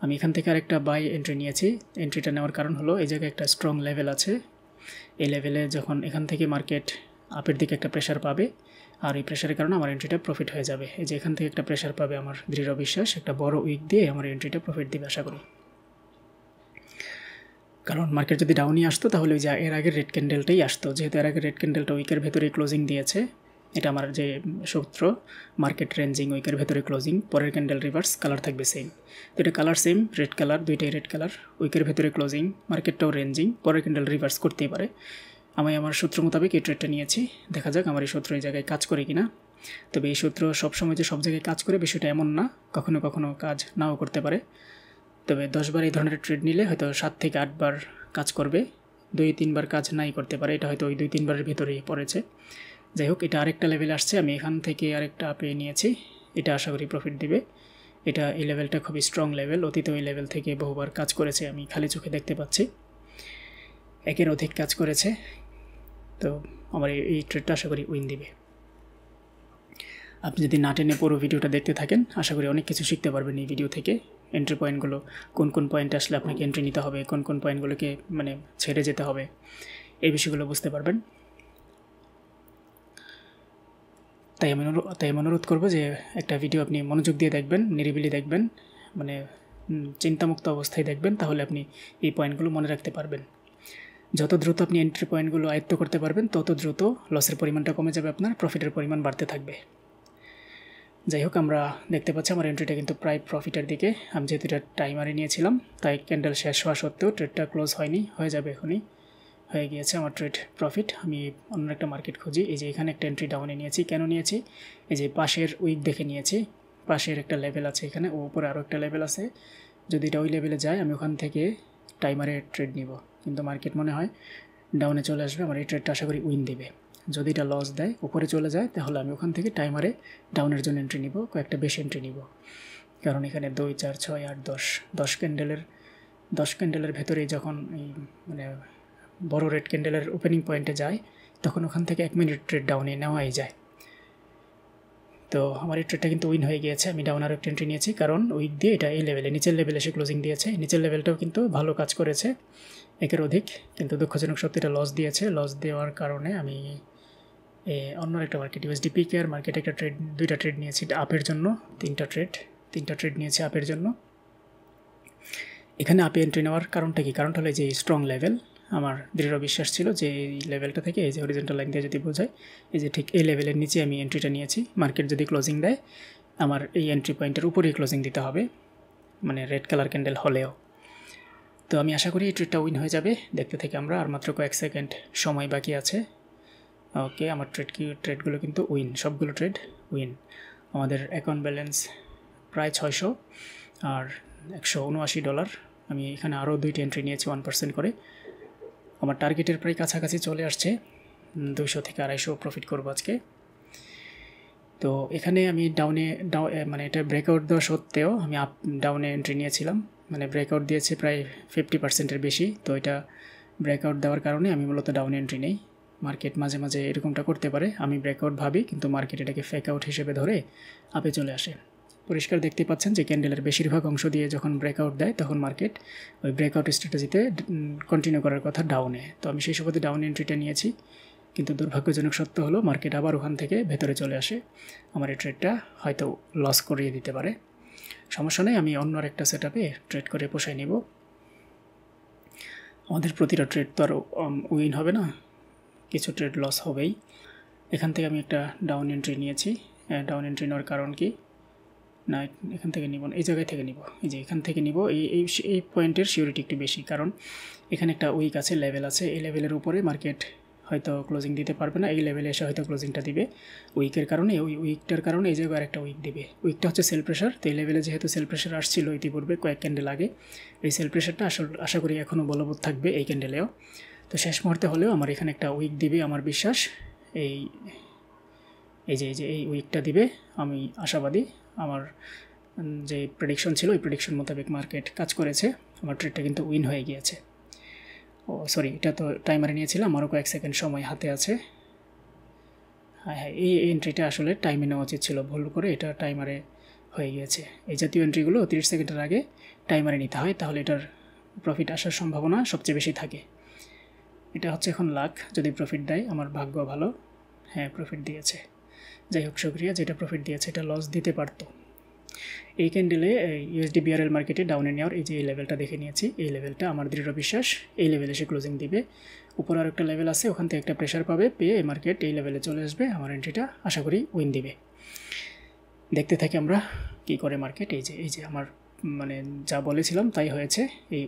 আমি এখান থেকে আরেকটা বাই এন্ট্রি নিয়েছি। এন্ট্রিটা নেওয়ার কারণ হলো এই জায়গায় একটা স্ট্রং লেভেল আছে। এই লেভেলে যখন এখান থেকে মার্কেট আপের দিকে একটা প্রেশার পাবে, আর এই প্রেশারের কারণে আমার এন্ট্রিটা প্রফিট হয়ে যাবে। এই যে এখান থেকে একটা প্রেশার পাবে, আমার দৃঢ় বিশ্বাস একটা বড় উইক দিয়ে আমার এন্ট্রিটা প্রফিট দিবে আশা করি। কারণ মার্কেট যদি ডাউনই আসতো তাহলে ওই যে এর আগের রেড ক্যান্ডেলটাই আসতো, যেহেতু এর আগের রেড ক্যান্ডেলটা উইকের ভেতরে ক্লোজিং দিয়েছে। এটা আমার যে সূত্র, মার্কেট রেঞ্জিং উইকের ভেতরে ক্লোজিং, পরের ক্যান্ডেল রিভার্স, কালার থাকবে সেম। তো এটা কালার সেম, রেড কালার, দুইটাই রেড কালার, উইকের ভেতরে ক্লোজিং, মার্কেটটাও রেঞ্জিং, পরের ক্যান্ডেল রিভার্স করতেই পারে। আমি আমার সূত্র মোতাবেক এই ট্রেডটা নিয়েছি। দেখা যাক আমার এই সূত্র এই জায়গায় কাজ করে কিনা। তবে এই সূত্র সবসময় যে সব জায়গায় কাজ করে বিষয়টা এমন না, কখনো কখনো কাজ নাও করতে পারে। তবে 10 বার এই ধরনের ট্রেড নিলে হয়তো 7 থেকে 8 বার কাজ করবে, 2-3 বার কাজ নাই করতে পারে। এটা হয়তো ওই 2-3 বারের ভেতরেই পড়েছে। যাই হোক, এটা আরেকটা লেভেল আসছে, আমি এখান থেকে আরেকটা আপে নিয়েছি, এটা আশা করি প্রফিট দিবে। এটা এই লেভেলটা খুবই স্ট্রং লেভেল, অতীতে ওই লেভেল থেকে বহুবার কাজ করেছে, আমি খালি চোখে দেখতে পাচ্ছি, একের অধিক কাজ করেছে। তো আমার এই ট্রেডটা আশা করি উইন দিবে। আপনি যদি না টেনে পুরো ভিডিওটা দেখতে থাকেন, আশা করি অনেক কিছু শিখতে পারবেন এই ভিডিও থেকে। এন্ট্রি পয়েন্টগুলো, কোন কোন পয়েন্টে আসলে আপনাকে এন্ট্রি নিতে হবে, কোন কোন পয়েন্টগুলোকে মানে ছেড়ে যেতে হবে, এই বিষয়গুলো বুঝতে পারবেন। তাই আমি অনুরোধ করবো যে একটা ভিডিও আপনি মনোযোগ দিয়ে দেখবেন, নিরিবিলি দেখবেন, মানে চিন্তামুক্ত অবস্থায় দেখবেন, তাহলে আপনি এই পয়েন্টগুলো মনে রাখতে পারবেন। যত দ্রুত আপনি এন্ট্রি পয়েন্টগুলো আয়ত্ত করতে পারবেন, তত দ্রুত লসের পরিমাণটা কমে যাবে, আপনার প্রফিটের পরিমাণ বাড়তে থাকবে। যাই হোক, আমরা দেখতে পাচ্ছি আমার এন্ট্রিটা কিন্তু প্রায় প্রফিটের দিকে। আমি যেহেতু এটা টাইমারে নিয়েছিলাম, তাই ক্যান্ডেল শেষ হওয়া সত্ত্বেও ট্রেডটা ক্লোজ হয়নি, হয়ে যাবে এখনই, হয়ে গিয়েছে আমার ট্রেড প্রফিট। আমি অন্য একটা মার্কেট খুঁজি। এই যে এখানে একটা এন্ট্রি ডাউনে নিয়েছি, কেন নিয়েছি, এই যে পাশের উইক দেখে নিয়েছি, পাশের একটা লেভেল আছে এখানে, ও উপরে আরও একটা লেভেল আছে, যদি এটা ওই লেভেলে যায় আমি ওখান থেকে টাইমারে ট্রেড নিব, কিন্তু মার্কেট মনে হয় ডাউনে চলে আসবে, আমার এই ট্রেডটা আশা করি উইন দেবে। যদি এটা লস দেয়, উপরে চলে যায়, তাহলে আমি ওখান থেকে টাইমারে ডাউনের জন্য এন্ট্রি নিব, কয়েকটা বেশি এন্ট্রি নিব, কারণ এখানে 2, 4, 6, 8, 10 ক্যান্ডেলের ভেতরেই যখন এই মানে বড় রেড ক্যান্ডেলের ওপেনিং পয়েন্টে যায়, তখন ওখান থেকে 1 মিনিট ট্রেড ডাউনে নেওয়াই যায়। তো আমার এই ট্রেডটা কিন্তু উইন হয়ে গিয়েছে। আমি ডাউন আরও একটা এন্ট্রি নিয়েছি, কারণ উইক দিয়ে এটা এই লেভেলে, নিচের লেভেলে এসে ক্লোজিং দিয়েছে, নিচের লেভেলটাও কিন্তু ভালো কাজ করেছে, একের অধিক, কিন্তু দুঃখজনক সত্যি এটা লস দিয়েছে। লস দেওয়ার কারণে আমি অন্য একটা মার্কেট ইউএসডি পিকেআর মার্কেটে একটা ট্রেড, 2টা ট্রেড নিয়েছি আপের জন্য, 3টা ট্রেড নিয়েছি আপের জন্য। এখানে আপে এন্ট্রি নেওয়ার কারণটা কি? কারণটা হলো যে স্ট্রং লেভেল, আমার দৃঢ় বিশ্বাস ছিল যে এই লেভেলটা থেকে, এই যে হরিজন্টাল লাইন দিয়ে যদি বোঝায়, এই যে ঠিক এই লেভেলের নিচে আমি এন্ট্রিটা নিয়েছি। মার্কেট যদি ক্লোজিং দেয়, আমার এই এন্ট্রি পয়েন্টের উপরেই ক্লোজিং দিতে হবে, মানে রেড কালার ক্যান্ডেল হলেও। তো আমি আশা করি এই ট্রেডটা উইন হয়ে যাবে। দেখতে থেকে আমরা, আর মাত্র কয়েক সেকেন্ড সময় বাকি আছে। ওকে, আমার ট্রেডগুলো কিন্তু উইন, সবগুলো ট্রেড উইন। আমাদের অ্যাকাউন্ট ব্যালেন্স প্রায় 600 আর $179। আমি এখানে আরও 2টি এন্ট্রি নিয়েছি 1% করে। আমার টার্গেটের প্রায় কাছাকাছি চলে আসছে, 200 থেকে 250 প্রফিট করবো আজকে। তো এখানে আমি মানে এটা ব্রেকআউট দেওয়া সত্ত্বেও আমি ডাউনে এন্ট্রি নিয়েছিলাম, মানে ব্রেকআউট দিয়েছে প্রায় 50%-এর বেশি। তো এটা ব্রেকআউট দেওয়ার কারণে আমি মূলত ডাউনে এন্ট্রি নেই। মার্কেট মাঝে মাঝে এরকমটা করতে পারে, আমি ব্রেকআউট ভাবি, কিন্তু মার্কেট এটাকে ফেক আউট হিসেবে ধরে আপে চলে আসে। পরিষ্কার দেখতে পাচ্ছেন যে ক্যান্ডেলের বেশিরভাগ অংশ দিয়ে যখন ব্রেকআউট দেয়, তখন মার্কেট ওই ব্রেকআউট স্ট্র্যাটেজিতে কন্টিনিউ করার কথা ডাউনে। তো আমি সেই সুবাদে ডাউন এন্ট্রিটা নিয়েছি, কিন্তু দুর্ভাগ্যজনক সত্য হলো মার্কেট আবার ওখান থেকে ভেতরে চলে আসে, আমার এই ট্রেডটা হয়তো লস করিয়ে দিতে পারে। সমস্যা নেই, আমি অন্য একটা সেটআপে ট্রেড করে পোষায় নিব। আমাদের প্রতিটা ট্রেড তো আর উইন হবে না, কিছু ট্রেড লস হবেই। এখান থেকে আমি একটা ডাউন এন্ট্রি নিয়েছি। ডাউন এন্ট্রি নেওয়ার কারণ কি, না এখান থেকে নিব না, এই জায়গায় থেকে নিব, এই যে এখান থেকে নিব। এই পয়েন্টের সিউরিটি একটু বেশি, কারণ এখানে একটা উইক আছে, লেভেল আছে, এই লেভেলের উপরে মার্কেট হয়তো ক্লোজিং দিতে পারবে না, এই লেভেলে এসে হয়তো ক্লোজিংটা দিবে উইকের কারণে। ওই উইকটার কারণে এই জায়গায় একটা উইক দিবে। উইকটা হচ্ছে সেল প্রেশার। তো এই লেভেলে যেহেতু সেল প্রেশার আসছিল ইতিপূর্বে কয়েক ক্যান্ডেল আগে, এই সেল প্রেশারটা আশা করি এখনও বলবৎ থাকবে এই ক্যান্ডেলেও। তো শেষ মুহূর্তে হলেও আমার এখানে একটা উইক দিবে, আমার বিশ্বাস। এই যে এই উইকটা দিবে, আমি আশাবাদী। আমার যে প্রেডিকশন ছিল, ওই প্রেডিকশন মোতাবেক মার্কেট কাজ করেছে, আমার ট্রেডটা কিন্তু উইন হয়ে গিয়েছে। সরি, এটা তো টাইমারে নিয়েছিলাম, আরও কয়েক সেকেন্ড সময় হাতে আছে। হ্যাঁ, এই এন্ট্রিটা আসলে টাইমে নেওয়া উচিত ছিল, ভুল করে এটা টাইমারে হয়ে গিয়েছে। এই জাতীয় এন্ট্রিগুলো 30 সেকেন্ডের আগে টাইমারে নিতে হয়, তাহলে এটার প্রফিট আসার সম্ভাবনা সবচেয়ে বেশি থাকে। এটা হচ্ছে এখন লাক, যদি প্রফিট দেয় আমার ভাগ্য ভালো। হ্যাঁ, প্রফিট দিয়েছে। যাই হোক, শুক্রিয়া, যেটা প্রফিট দিয়েছে এটা লস দিতে পারতো। এই ক্যান্ডেলে ইউএসডি বিআরএল মার্কেটে ডাউনে নেওয়ার এই যে এই লেভেলটা দেখে নিয়েছি, এই লেভেলটা আমার দৃঢ় বিশ্বাস এই লেভেলে এসে ক্লোজিং দিবে। উপর আর একটা লেভেল আছে, ওখান থেকে একটা প্রেশার পাবে, পেয়ে এই মার্কেট এই লেভেলে চলে আসবে, আমার এন্ট্রিটা আশা করি উইন দিবে। দেখতে থাকি আমরা কী করে মার্কেট। এই যে আমার মানে যা বলেছিলাম তাই হয়েছে। এই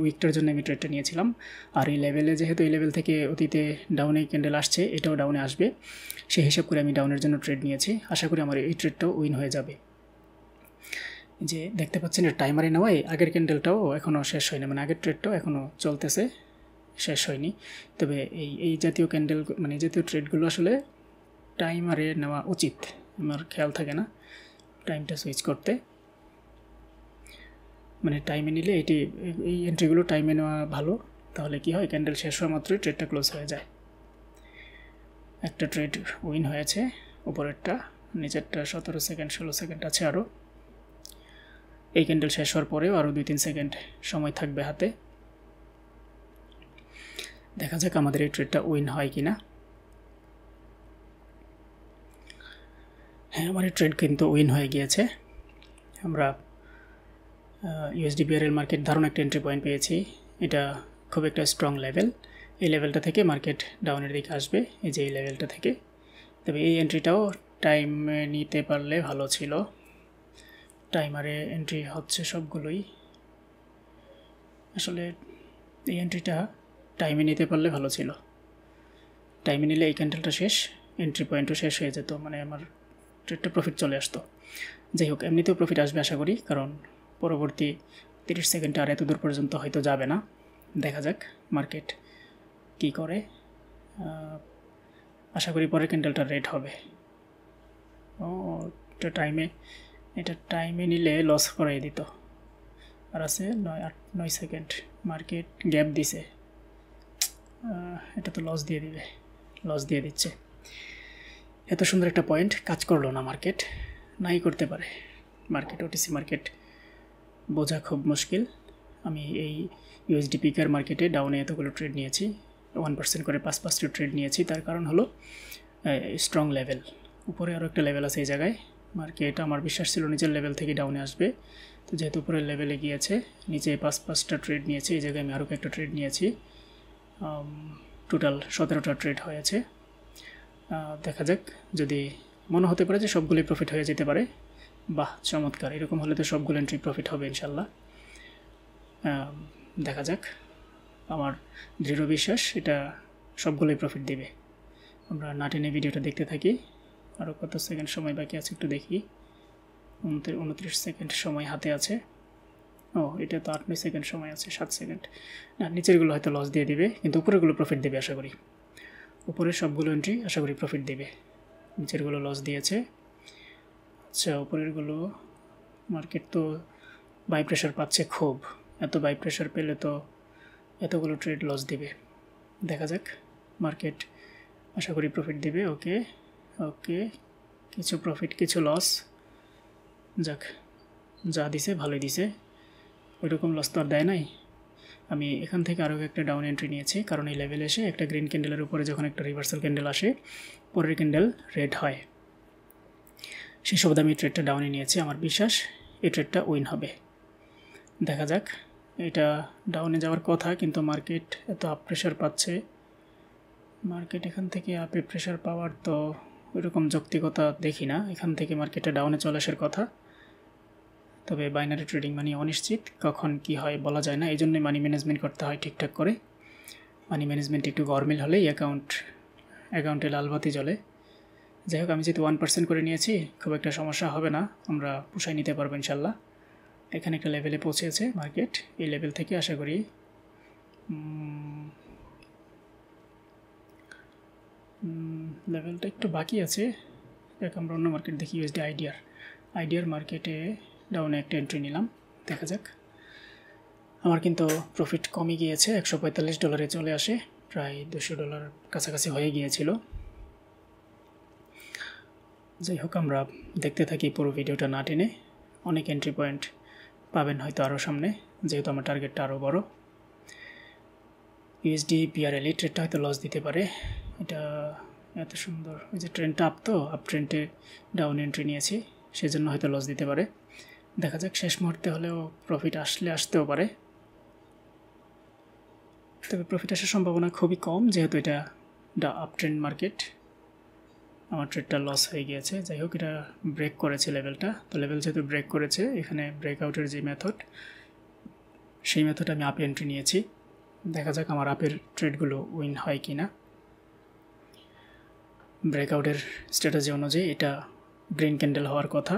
উইকটার জন্য আমি ট্রেডটা নিয়েছিলাম। আর এই লেভেলে যেহেতু এই লেভেল থেকে অতীতে ডাউনে ক্যান্ডেল আসছে, এটাও ডাউনে আসবে, সেই হিসাব করে আমি ডাউনের জন্য ট্রেড নিয়েছি। আশা করি আমার এই ট্রেডটাও উইন হয়ে যাবে। যে দেখতে পাচ্ছেন টাইমারে নেওয়াই আগের ক্যান্ডেলটাও এখনও শেষ হয়নি, মানে আগের ট্রেডটাও এখনও চলতেছে, শেষ হয়নি। তবে এই জাতীয় ক্যান্ডেল মানে এই জাতীয় ট্রেডগুলো আসলে টাইমারে নেওয়া উচিত, আমার খেয়াল থাকে না টাইমটা সুইচ করতে। মানে টাইমে নিলে এই এন্ট্রিগুলো টাইমে নেওয়া ভালো, তাহলে কি হয় ক্যান্ডেল শেষ হওয়া মাত্রই ট্রেডটা ক্লোজ হয়ে যায়। একটা ট্রেড উইন হয়েছে, উপরেরটা, নিচেরটা 17 সেকেন্ড 16 সেকেন্ড আছে আরও। এই ক্যান্ডেল শেষ হওয়ার পরেও আরও 2-3 সেকেন্ড সময় থাকবে হাতে। দেখা যাক আমাদের এই ট্রেডটা উইন হয় কি না। হ্যাঁ, আমার এই ট্রেড কিন্তু উইন হয়ে গিয়েছে। আমরা USD/BRL মার্কেট ধারণ একটা এন্ট্রি পয়েন্ট পেয়েছি। এটা খুব একটা স্ট্রং লেভেল। এই লেভেলটা থেকে মার্কেট ডাউনের দিকে আসবে, এই যে এই লেভেলটা থেকে। তবে এই এন্ট্রিটাও টাইমে নিতে পারলে ভালো ছিল। টাইমারে এন্ট্রি হচ্ছে সবগুলোই, আসলে এই এন্ট্রিটা টাইমে নিতে পারলে ভালো ছিল। টাইমে নিলে এই ক্যান্ডেলটা শেষ, এন্ট্রি পয়েন্টও শেষ হয়ে যেত, মানে আমার ট্রেডটা প্রফিট চলে আসতো। যাই হোক, এমনিতেও প্রফিট আসবে আশা করি, কারণ পরবর্তী 30 সেকেন্ডে আর এত দূর পর্যন্ত হয়তো যাবে না। দেখা যাক মার্কেট কি করে। আশা করি পরের ক্যান্ডেলটা রেড হবে। ও, এটা টাইমে নিলে লস করাই দিত। আর আছে 9 সেকেন্ড, মার্কেট গ্যাপ দিছে, এটা তো লস দিয়ে দিচ্ছে। এত সুন্দর একটা পয়েন্ট কাজ করলো না, মার্কেট নাই করতে পারে। মার্কেট OTC মার্কেট বোঝা খুব মুশকিল। আমি এই USD পিকার মার্কেটে ডাউনে এতগুলো ট্রেড নিয়েছি, 1% করে 5-5টি ট্রেড নিয়েছি। তার কারণ হলো স্ট্রং লেভেল, উপরে আরও একটা লেভেল আছে এই জায়গায়। মার্কেট আমার বিশ্বাস ছিল নিচের লেভেল থেকে ডাউনে আসবে, তো যেহেতু উপরের লেভেলে গিয়েছে, নিচে 5-5টা ট্রেড নিয়েছি, এই জায়গায় আমি আরও একটা ট্রেড নিয়েছি। টোটাল 17টা ট্রেড হয়েছে। দেখা যাক, যদি মনে হতে পারে যে সবগুলোই প্রফিট হয়ে যেতে পারে, বাহ চমৎকার, এরকম হলে তো সবগুলো এন্ট্রি প্রফিট হবে ইনশাল্লাহ। দেখা যাক, আমার দৃঢ় বিশ্বাস এটা সবগুলোই প্রফিট দেবে। আমরা না টেনে ভিডিওটা দেখতে থাকি। আরও কত সেকেন্ড সময় বাকি আছে একটু দেখি। 29 সেকেন্ড সময় হাতে আছে। ও, এটা তো 8-9 সেকেন্ড সময় আছে, 7 সেকেন্ড। না, নিচেরগুলো হয়তো লস দিয়ে দিবে, কিন্তু উপরেরগুলো প্রফিট দেবে আশা করি। উপরের সবগুলো এন্ট্রি আশা করি প্রফিট দেবে, নিচেরগুলো লস দিয়েছে। আচ্ছা, উপরেরগুলো মার্কেট তো বাই প্রেশার পাচ্ছে খুব, এত বাই প্রেশার পেলে তো এতগুলো ট্রেড লস দিবে। দেখা যাক, মার্কেট আশা করি প্রফিট দিবে। ওকে, কিছু প্রফিট কিছু লস, যাক, যা দিছে ভালোই দিছে, ওইরকম লস তো আর দেয় নাই। আমি এখান থেকে আরও একটা ডাউন এন্ট্রি নিয়েছি, কারণ এই লেভেলে এসে একটা গ্রিন ক্যান্ডেলের উপরে যখন একটা রিভার্সাল ক্যান্ডেল আসে, পরের ক্যান্ডেল রেড হয়, সেই সুবাদে আমি ট্রেডটা ডাউনে নিয়েছি। আমার বিশ্বাস এই ট্রেডটা উইন হবে। দেখা যাক, এটা ডাউনে যাওয়ার কথা, কিন্তু মার্কেট এত আপ প্রেশার পাচ্ছে। মার্কেট এখান থেকে আপে প্রেশার পাওয়ার তো ওইরকম যৌক্তিকতা দেখি না, এখান থেকে মার্কেটটা ডাউনে চলে আসার কথা। তবে বাইনারি ট্রেডিং মানে অনিশ্চিত, কখন কি হয় বলা যায় না, এই জন্যই মানি ম্যানেজমেন্ট করতে হয় ঠিকঠাক করে। মানি ম্যানেজমেন্ট একটু গরমিল হলেই অ্যাকাউন্টে লালবাতি জ্বলে। যাই হোক, আমি যেহেতু 1% করে নিয়েছি, খুব একটা সমস্যা হবে না, আমরা পুষাই নিতে পারবো ইনশাল্লাহ। এখানে একটা লেভেলে পৌঁছেছে মার্কেট, এই লেভেল থেকে আশা করি লেভেলটা একটু বাকি আছে। দেখ, আমরা অন্য মার্কেট দেখি, USD আইডিয়ার মার্কেটে ডাউনে একটা এন্ট্রি নিলাম। দেখা যাক, আমার কিন্তু প্রফিট কমই গিয়েছে, $145 চলে আসে, প্রায় $200 কাছাকাছি হয়ে গিয়েছিল। যাই হোক, আমরা দেখতে থাকি পুরো ভিডিওটা না টেনে। অনেক এন্ট্রি পয়েন্ট পাবেন হয়তো আরও সামনে, যেহেতু আমার টার্গেটটা আরও বড়। USD/BRL ট্রেডটা হয়তো লস দিতে পারে, এটা এত সুন্দর, ওই যে ট্রেনটা আপ ট্রেন্ডে ডাউন এন্ট্রি নিয়েছি, সেজন্য হয়তো লস দিতে পারে। দেখা যাক, শেষ মুহূর্তে হলেও প্রফিট আসতেও পারে, তবে প্রফিট আসার সম্ভাবনা খুবই কম, যেহেতু এটা আপ ট্রেন্ড মার্কেট। আমার ট্রেডটা লস হয়ে গিয়েছে। যাই হোক, এটা ব্রেক করেছে লেভেলটা, তো লেভেল যেহেতু ব্রেক করেছে, এখানে ব্রেকআউটের যে মেথড, সেই মেথড আমি আপে এন্ট্রি নিয়েছি। দেখা যাক আমার আপের ট্রেডগুলো উইন হয় কি না। ব্রেকআউটের স্ট্র্যাটেজি অনুযায়ী এটা গ্রিন ক্যান্ডেল হওয়ার কথা,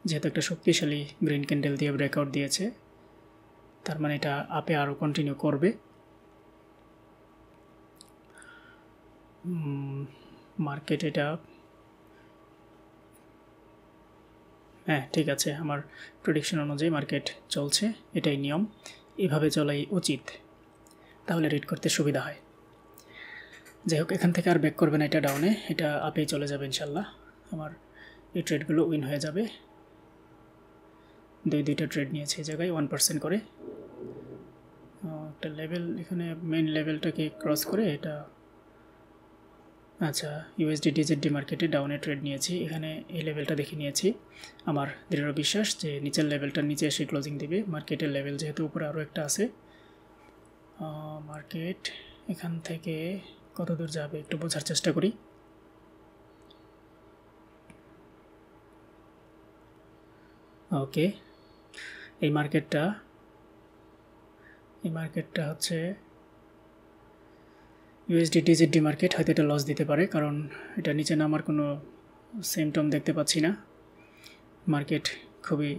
যেহেতু একটা শক্তিশালী গ্রিন ক্যান্ডেল দিয়ে ব্রেকআউট দিয়েছে, তার মানে এটা আপে আরও কন্টিনিউ করবে। মার্কেট এটা, হ্যাঁ ঠিক আছে, আমার প্রেডিকশন অনুযায়ী মার্কেট চলছে, এটাই নিয়ম, এভাবে চলাই উচিত, তাহলে রিড করতে সুবিধা হয়। যাই হোক, এখান থেকে আর ব্যাক করবে না, এটা ডাউনে, এটা আপেই চলে যাবে ইনশাল্লাহ। আমার এই ট্রেডগুলো উইন হয়ে যাবে। দুইটা ট্রেড নিয়েছে এই জায়গায় 1% করে। একটা লেভেল, এখানে মেইন লেভেলটাকে ক্রস করে এটা, আচ্ছা, ইউএসডি ডিজেডডি মার্কেটে ডাউনে ট্রেড নিয়েছি, এখানে এই লেভেলটা দেখে নিয়েছি। আমার দৃঢ় বিশ্বাস যে নিচের লেভেলটার নিচে এসে ক্লোজিং দিবে। মার্কেটের লেভেল যেহেতু উপরে আরও একটা আছে, মার্কেট এখান থেকে কত দূর যাবে একটু বোঝার চেষ্টা করি। ওকে, এই মার্কেটটা হচ্ছে ইউএসডি ডিজেডডি মার্কেট। হয়তো এটা লস দিতে পারে, কারণ এটা নিচে নামার কোনো সিমটম দেখতে পাচ্ছি না। মার্কেট খুবই,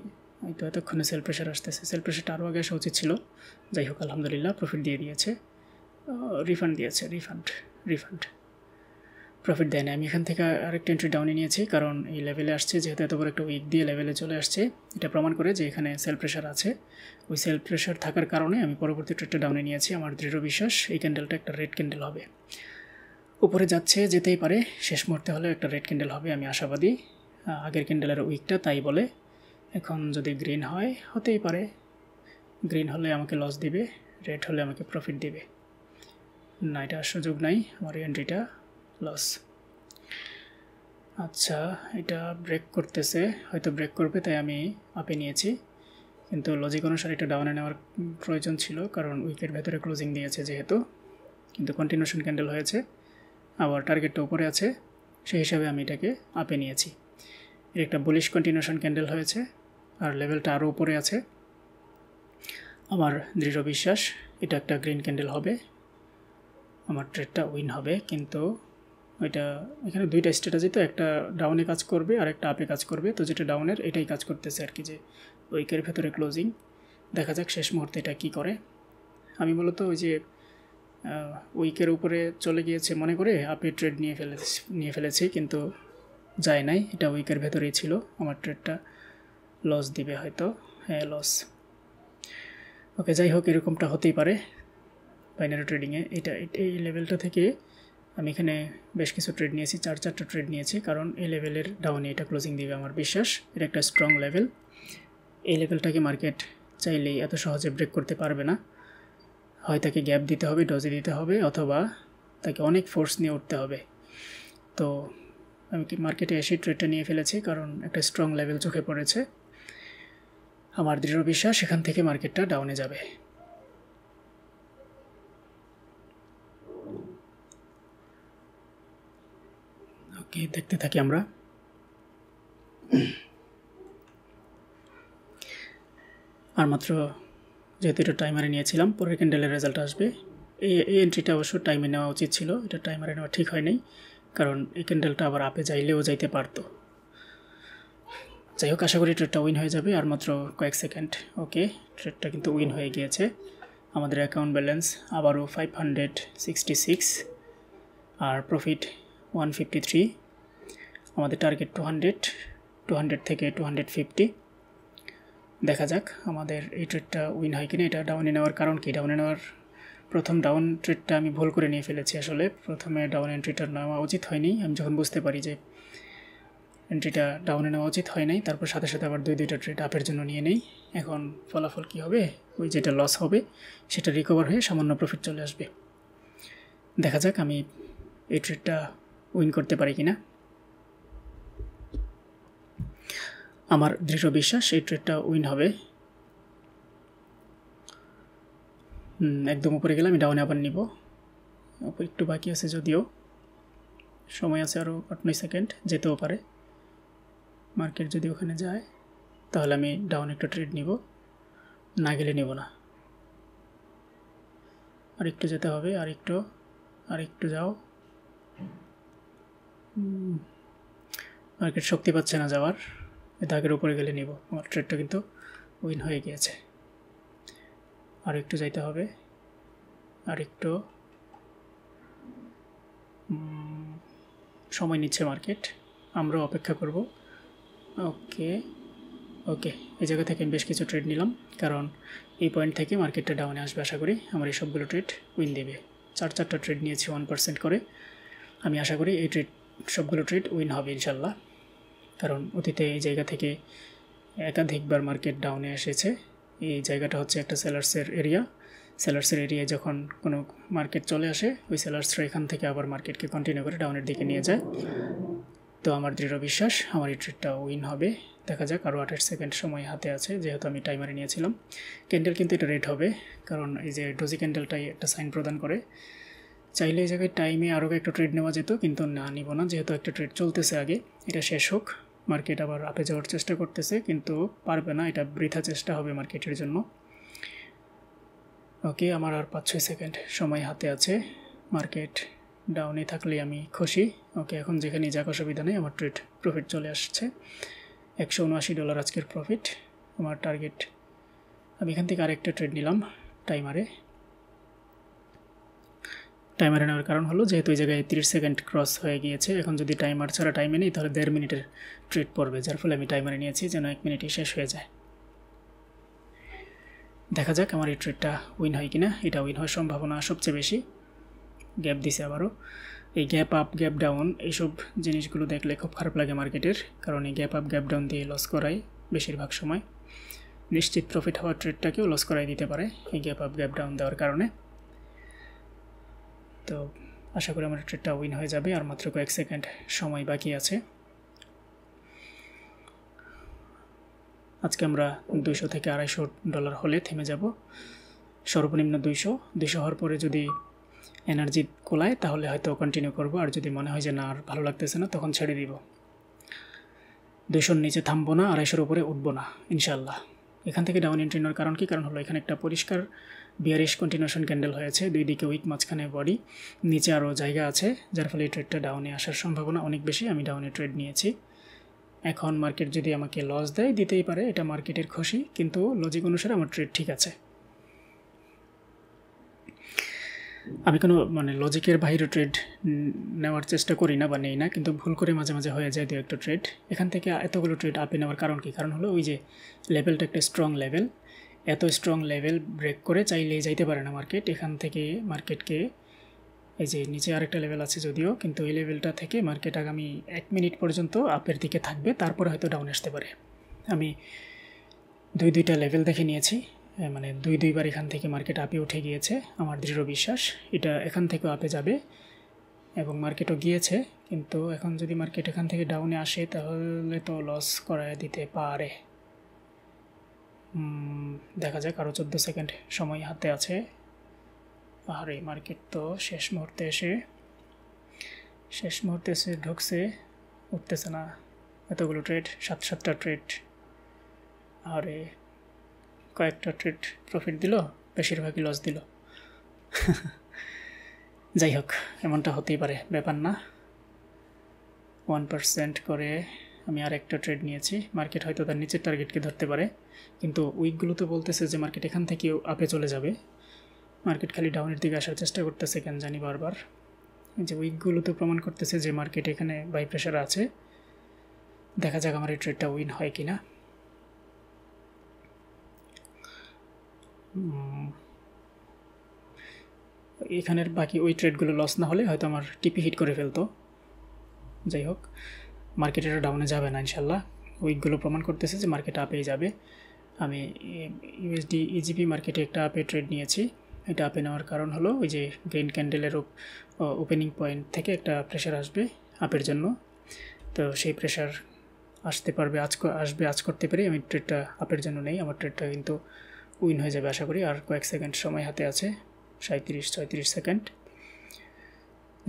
হয়তো এতক্ষণে সেল প্রেশার আসতেছে, সেল প্রেশারটা আরও আগে আসা উচিত ছিল। যাই হোক, আলহামদুলিল্লাহ প্রফিট দিয়ে দিয়েছে, রিফান্ড দিয়েছে, রিফান্ড প্রফিট দেয় না। আমি এখান থেকে আরেকটা এন্ট্রি ডাউনে নিয়েছি, কারণ এই লেভেলে আসছে, যেহেতু এত বড় একটা উইক দিয়ে লেভেলে চলে আসছে, এটা প্রমাণ করে যে এখানে সেল প্রেশার আছে। ওই সেল প্রেশার থাকার কারণে আমি পরবর্তী ট্রেডটা ডাউনে নিয়েছি। আমার দৃঢ় বিশ্বাস এই ক্যান্ডেলটা একটা রেড ক্যান্ডেল হবে, উপরে যাচ্ছে, যেতেই পারে, শেষ মুহূর্তে হলেও একটা রেড ক্যান্ডেল হবে, আমি আশাবাদী। আগের ক্যান্ডেলের উইকটা তাই বলে। এখন যদি গ্রিন হয়, হতেই পারে, গ্রিন হলে আমাকে লস দিবে, রেড হলে আমাকে প্রফিট দিবে না, এটা সুযোগ নাই, আমার এন্ট্রিটা লস। আচ্ছা, এটা ব্রেক করতেছে, হয়তো ব্রেক করবে, তাই আমি আপে নিয়েছি, কিন্তু লজিক অনুসারে এটা ডাউনে নেওয়ার প্রয়োজন ছিল, কারণ উইকের ভেতরে ক্লোজিং দিয়েছে যেহেতু, কিন্তু কন্টিনিউশন ক্যান্ডেল হয়েছে, আবার টার্গেটটা উপরে আছে, সেই হিসাবে আমি এটাকে আপে নিয়েছি। এর একটা বুলিশ কন্টিনিউশন ক্যান্ডেল হয়েছে, আর লেভেলটা আরও উপরে আছে। আমার দৃঢ় বিশ্বাস এটা একটা গ্রিন ক্যান্ডেল হবে, আমার ট্রেডটা উইন হবে। কিন্তু এটা, এখানে দুইটা স্ট্র্যাটেজি, তো একটা ডাউনে কাজ করবে আর একটা আপে কাজ করবে, তো যেটা ডাউনের এটাই কাজ করতেছে আর কি, যে উইকের ভেতরে ক্লোজিং। দেখা যাক শেষ মুহূর্তে এটা কী করে। আমি মূলত ওই যে উইকের উপরে চলে গিয়েছে মনে করে আপে ট্রেড নিয়ে ফেলেছি, কিন্তু যায় নাই, এটা উইকের ভেতরেই ছিল। আমার ট্রেডটা লস দিবে হয়তো, হ্যাঁ লস। ওকে, যাই হোক, এরকমটা হতেই পারে বাইনারি ট্রেডিংয়ে। এই লেভেলটা থেকে আমি এখানে বেশ কিছু ট্রেড নিয়েছি, চারটা ট্রেড নিয়েছি, কারণ এই লেভেলের ডাউনে এটা ক্লোজিং দিবে আমার বিশ্বাস। এটা একটা স্ট্রং লেভেল, এই লেভেলটাকে মার্কেট চাইলেই এত সহজে ব্রেক করতে পারবে না। হয় তাকে গ্যাপ দিতে হবে, ডজে দিতে হবে, অথবা তাকে অনেক ফোর্স নিয়ে উঠতে হবে। তো আমি কি মার্কেটে এসে ট্রেডটা নিয়ে ফেলেছি, কারণ একটা স্ট্রং লেভেল চোখে পড়েছে। আমার দৃঢ় বিশ্বাস সেখান থেকে মার্কেটটা ডাউনে যাবে। ওকে, দেখতে থাকি আমরা। আর মাত্র, যেহেতু এটা টাইমারে নিয়েছিলাম, পরের ক্যান্ডেলের রেজাল্ট আসবে। এই এন্ট্রিটা অবশ্য টাইমে নেওয়া উচিত ছিল, এটা টাইমারে নেওয়া ঠিক হয় নাই, কারণ এই ক্যান্ডেলটা আবার আপে যাইলেও যাইতে পারতো। যাই হোক, আশা করি ট্রেডটা উইন হয়ে যাবে, আর মাত্র কয়েক সেকেন্ড। ওকে, ট্রেডটা কিন্তু উইন হয়ে গিয়েছে। আমাদের অ্যাকাউন্ট ব্যালেন্স আবারও 566, আর প্রফিট 153। আমাদের টার্গেট 200 থেকে 250। দেখা যাক আমাদের এই ট্রেডটা উইন হয় কিনা। এটা ডাউনে নেওয়ার কারণ কি, ডাউনে নেওয়ার প্রথম ডাউন ট্রেডটা আমি ভুল করে নিয়ে ফেলেছি। আসলে প্রথমে ডাউন এন্ট্রিটা নেওয়া উচিত হয়নি। আমি যখন বুঝতে পারি যে এন্ট্রিটা ডাউনে নেওয়া উচিত হয় নাই, তারপর সাথে সাথে আবার দুইটা ট্রেড আপের জন্য নিয়ে নেই। এখন ফলাফল কী হবে, ওই যেটা লস হবে সেটা রিকভার হয়ে সামান্য প্রফিট চলে আসবে। দেখা যাক আমি এই ট্রেডটা উইন করতে পারি কিনা। আমার দৃঢ় বিশ্বাস এই ট্রেডটা উইন হবে। একদম উপরে গেলে আমি ডাউনে আবার নিব, একটু বাকি আছে যদিও। সময় আছে আরও 8-9 সেকেন্ড, যেতেও পারে। মার্কেট যদি ওখানে যায় তাহলে আমি ডাউন একটা ট্রেড নিব, না গেলে নেব না। আরেকটু যেতে হবে, আরেকটু যাও। মার্কেট শক্তি পাচ্ছে না যাওয়ার, দাগের উপরে গেলে নিব। আমার ট্রেডটা কিন্তু উইন হয়ে গিয়েছে। আরেকটু যাইতে হবে, আরেকটু সময় নিচ্ছে মার্কেট, আমরাও অপেক্ষা করব। ওকে, এই জায়গা থেকে আমি বেশ কিছু ট্রেড নিলাম, কারণ এই পয়েন্ট থেকে মার্কেটটা ডাউনে আসবে। আশা করি আমার এই সবগুলো ট্রেড উইন দেবে। 4টা ট্রেড নিয়েছি 1% করে। আমি আশা করি এই সবগুলো ট্রেড উইন হবে ইনশাল্লাহ, কারণ অতীতে এই জায়গা থেকে একাধিকবার মার্কেট ডাউনে এসেছে। এই জায়গাটা হচ্ছে একটা সেলার্সের এরিয়ায় যখন কোনো মার্কেট চলে আসে, ওই সেলার্সরা এখান থেকে আবার মার্কেটকে কন্টিনিউ করে ডাউনের দিকে নিয়ে যায়। তো আমার দৃঢ় বিশ্বাস আমার এই ট্রেডটা উইন হবে। দেখা যাক, আরও 28 সেকেন্ড সময় হাতে আছে, যেহেতু আমি টাইমারে নিয়েছিলাম। ক্যান্ডেল কিন্তু এটা রেড হবে, কারণ এই যে ডোজি ক্যান্ডেলটাই একটা সাইন প্রদান করে। চাইলে এই জায়গায় টাইমে আরও একটা ট্রেড নেওয়া যেত, কিন্তু না, নিব না, যেহেতু একটা ট্রেড চলতেছে। আগে এটা শেষ হোক, মার্কেট আবার আপে যাওয়ার চেষ্টা করতেছে, কিন্তু পারবে না, এটা বৃথা চেষ্টা হবে মার্কেটের জন্য। ওকে, আমার আর 5-6 সেকেন্ড সময় হাতে আছে। মার্কেট ডাউনে থাকলে আমি খুশি। ওকে, এখন যেখানে যাক অসুবিধা নেই, আমার ট্রেড প্রফিট চলে আসছে। $179 আজকের প্রফিট আমার টার্গেট। আমি এখান থেকে আরেকটা ট্রেড নিলাম টাইমারে নেওয়ার কারণ হলো, যেহেতু এই জায়গায় 30 সেকেন্ড ক্রস হয়ে গিয়েছে। এখন যদি টাইমার ছাড়া টাইমে নিই তাহলে 1.5 মিনিটের ট্রেড পড়বে, যার ফলে আমি টাইমারে নিয়েছি যেন 1 মিনিটে শেষ হয়ে যায়। দেখা যাক আমার এই ট্রেডটা উইন হয় কিনা। এটা উইন হওয়ার সম্ভাবনা সবচেয়ে বেশি। গ্যাপ দিছে আবারও। এই গ্যাপ আপ গ্যাপ ডাউন এইসব জিনিসগুলো দেখলে খুব খারাপ লাগে মার্কেটের, কারণ এই গ্যাপ আপ গ্যাপ ডাউন দিয়ে লস করায় বেশিরভাগ সময়। নিশ্চিত প্রফিট হওয়ার ট্রেডটাকেও লস করাই দিতে পারে এই গ্যাপ আপ গ্যাপ ডাউন দেওয়ার কারণে। তো আশা করি আমার ট্রেডটা উইন হয়ে যাবে। আর মাত্র কয়েক সেকেন্ড সময় বাকি আছে। আজকে আমরা $200 থেকে $250 হলে থেমে যাব। সর্বনিম্ন 200 হওয়ার পরে যদি এনার্জি কোলায় তাহলে হয়তো কন্টিনিউ করব, আর যদি মনে হয় যে না আর ভালো লাগতেছে না তখন ছেড়ে দিব। 200-র নিচে থামবো না, 250-র উপরে উঠবো না ইনশাল্লাহ। এখান থেকে ডাউন এন্ট্রি নেওয়ার কারণ কি? কারণ হলো এখানে একটা পরিষ্কার বিয়ারিশ কন্টিনিউশন ক্যান্ডেল হয়েছে, দুই দিকে উইক, মাঝখানে বডি, নিচে আরও জায়গা আছে, যার ফলে এই ট্রেডটা ডাউনে আসার সম্ভাবনা অনেক বেশি। আমি ডাউনে ট্রেড নিয়েছি। এখন মার্কেট যদি আমাকে লস দেয়, দিতেই পারে, এটা মার্কেটের খুশি, কিন্তু লজিক অনুসারে আমার ট্রেড ঠিক আছে। আমি কোনো লজিকের বাইরে ট্রেড নেওয়ার চেষ্টা করি না বা নেই না, কিন্তু ভুল করে মাঝে মাঝে হয়ে যায় দু একটা ট্রেড। এখান থেকে এতগুলো ট্রেড আপে নেওয়ার কারণ কি? কারণ হলো ওই যে লেভেলটা একটা স্ট্রং লেভেল, এত স্ট্রং লেভেল ব্রেক করে চাইলেই যাইতে পারে না মার্কেট। এখান থেকে মার্কেটকে এই যে নিচে আরেকটা লেভেল আছে যদিও, কিন্তু এই লেভেলটা থেকে মার্কেট আগামী 1 মিনিট পর্যন্ত আপের দিকে থাকবে, তারপরে হয়তো ডাউন আসতে পারে। আমি দুইটা লেভেল দেখে নিয়েছি, দুইবার এখান থেকে মার্কেট আপে উঠে গিয়েছে। আমার দৃঢ় বিশ্বাস এটা এখান থেকেও আপে যাবে, এবং মার্কেটও গিয়েছে। কিন্তু এখন যদি মার্কেট এখান থেকে ডাউনে আসে তাহলে তো লস করায় দিতে পারে। দেখা যাক, আরও 14 সেকেন্ড সময় হাতে আছে। আর এই মার্কেট তো শেষ মুহূর্তে এসে ঢুকছে, উঠতেছে না। এতগুলো ট্রেড, 7টা ট্রেড, আরে কয়েকটা ট্রেড প্রফিট দিল, বেশিরভাগই লস দিল। যাই হোক, এমনটা হতেই পারে, ব্যাপার না। 1% করে আমি আর একটা ট্রেড নিয়েছি। মার্কেট হয়তো তার নিচের টার্গেটকে ধরতে পারে, কিন্তু উইকগুলো তো বলতেছে যে মার্কেট এখান থেকেও আপে চলে যাবে। মার্কেট খালি ডাউনের দিকে আসার চেষ্টা করতেছে, কেন জানি বারবার। যে উইকগুলো তো প্রমাণ করতেছে যে মার্কেট এখানে বাই প্রেশার আছে। দেখা যাক আমার এই ট্রেডটা উইন হয় কি না। এখানের বাকি ওই ট্রেডগুলো লস না হলে হয়তো আমার টিপি হিট করে ফেলতো। যাই হোক, মার্কেট এটা ডাউনে যাবে না ইনশাল্লাহ। উইকগুলো প্রমাণ করতেছে যে মার্কেট আপেই যাবে। আমি ইউএসডি ইজিপি মার্কেটে একটা আপে ট্রেড নিয়েছি। এটা আপে নেওয়ার কারণ হলো ওই যে গ্রিন ক্যান্ডেলের ওপেনিং পয়েন্ট থেকে একটা প্রেশার আসবে আপের জন্য। তো সেই প্রেশার আজ করতে পেরে আমি ট্রেডটা আপের জন্য নেই। আমার ট্রেডটা কিন্তু উইন হয়ে যাবে আশা করি। আর কয়েক সেকেন্ড সময় হাতে আছে, 37-36 সেকেন্ড।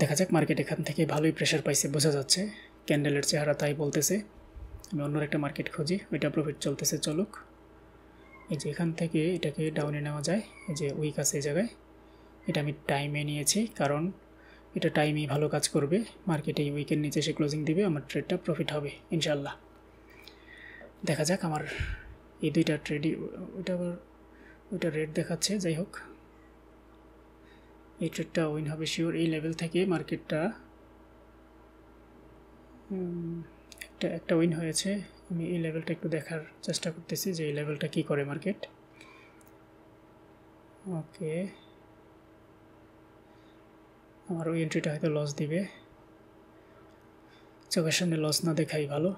দেখা যাক, মার্কেট এখান থেকে ভালোই প্রেশার পাইছে বোঝা যাচ্ছে, ক্যান্ডেলের চেহারা তাই বলতেছে। আমি অন্য একটা মার্কেট খুঁজি, ওইটা প্রফিট চলতেছে, চলুক। এই যে এখান থেকে এটাকে ডাউনে নেওয়া যায়, এই যে উইক আছে এই জায়গায়, এটা আমি টাইমে নিয়েছি কারণ এটা টাইমেই ভালো কাজ করবে। মার্কেটে এই উইকের নিচে সে ক্লোজিং দিবে, আমার ট্রেডটা প্রফিট হবে ইনশাল্লাহ। দেখা যাক আমার এই দুইটা ট্রেডই, ওইটা রেড দেখাচ্ছে, যাই হোক এই ট্রেডটা উইন হবে শিওর। এই লেভেল থেকে মার্কেটটা একটা উইন হয়েছে। আমি এই লেভেলটা একটু দেখার চেষ্টা করতেছি যে এই লেভেলটা কী করে মার্কেট। ওকে, আমার ওই এন্ট্রিটা হয়তো লস দিবে, চোখের সামনে লস না দেখাই ভালো।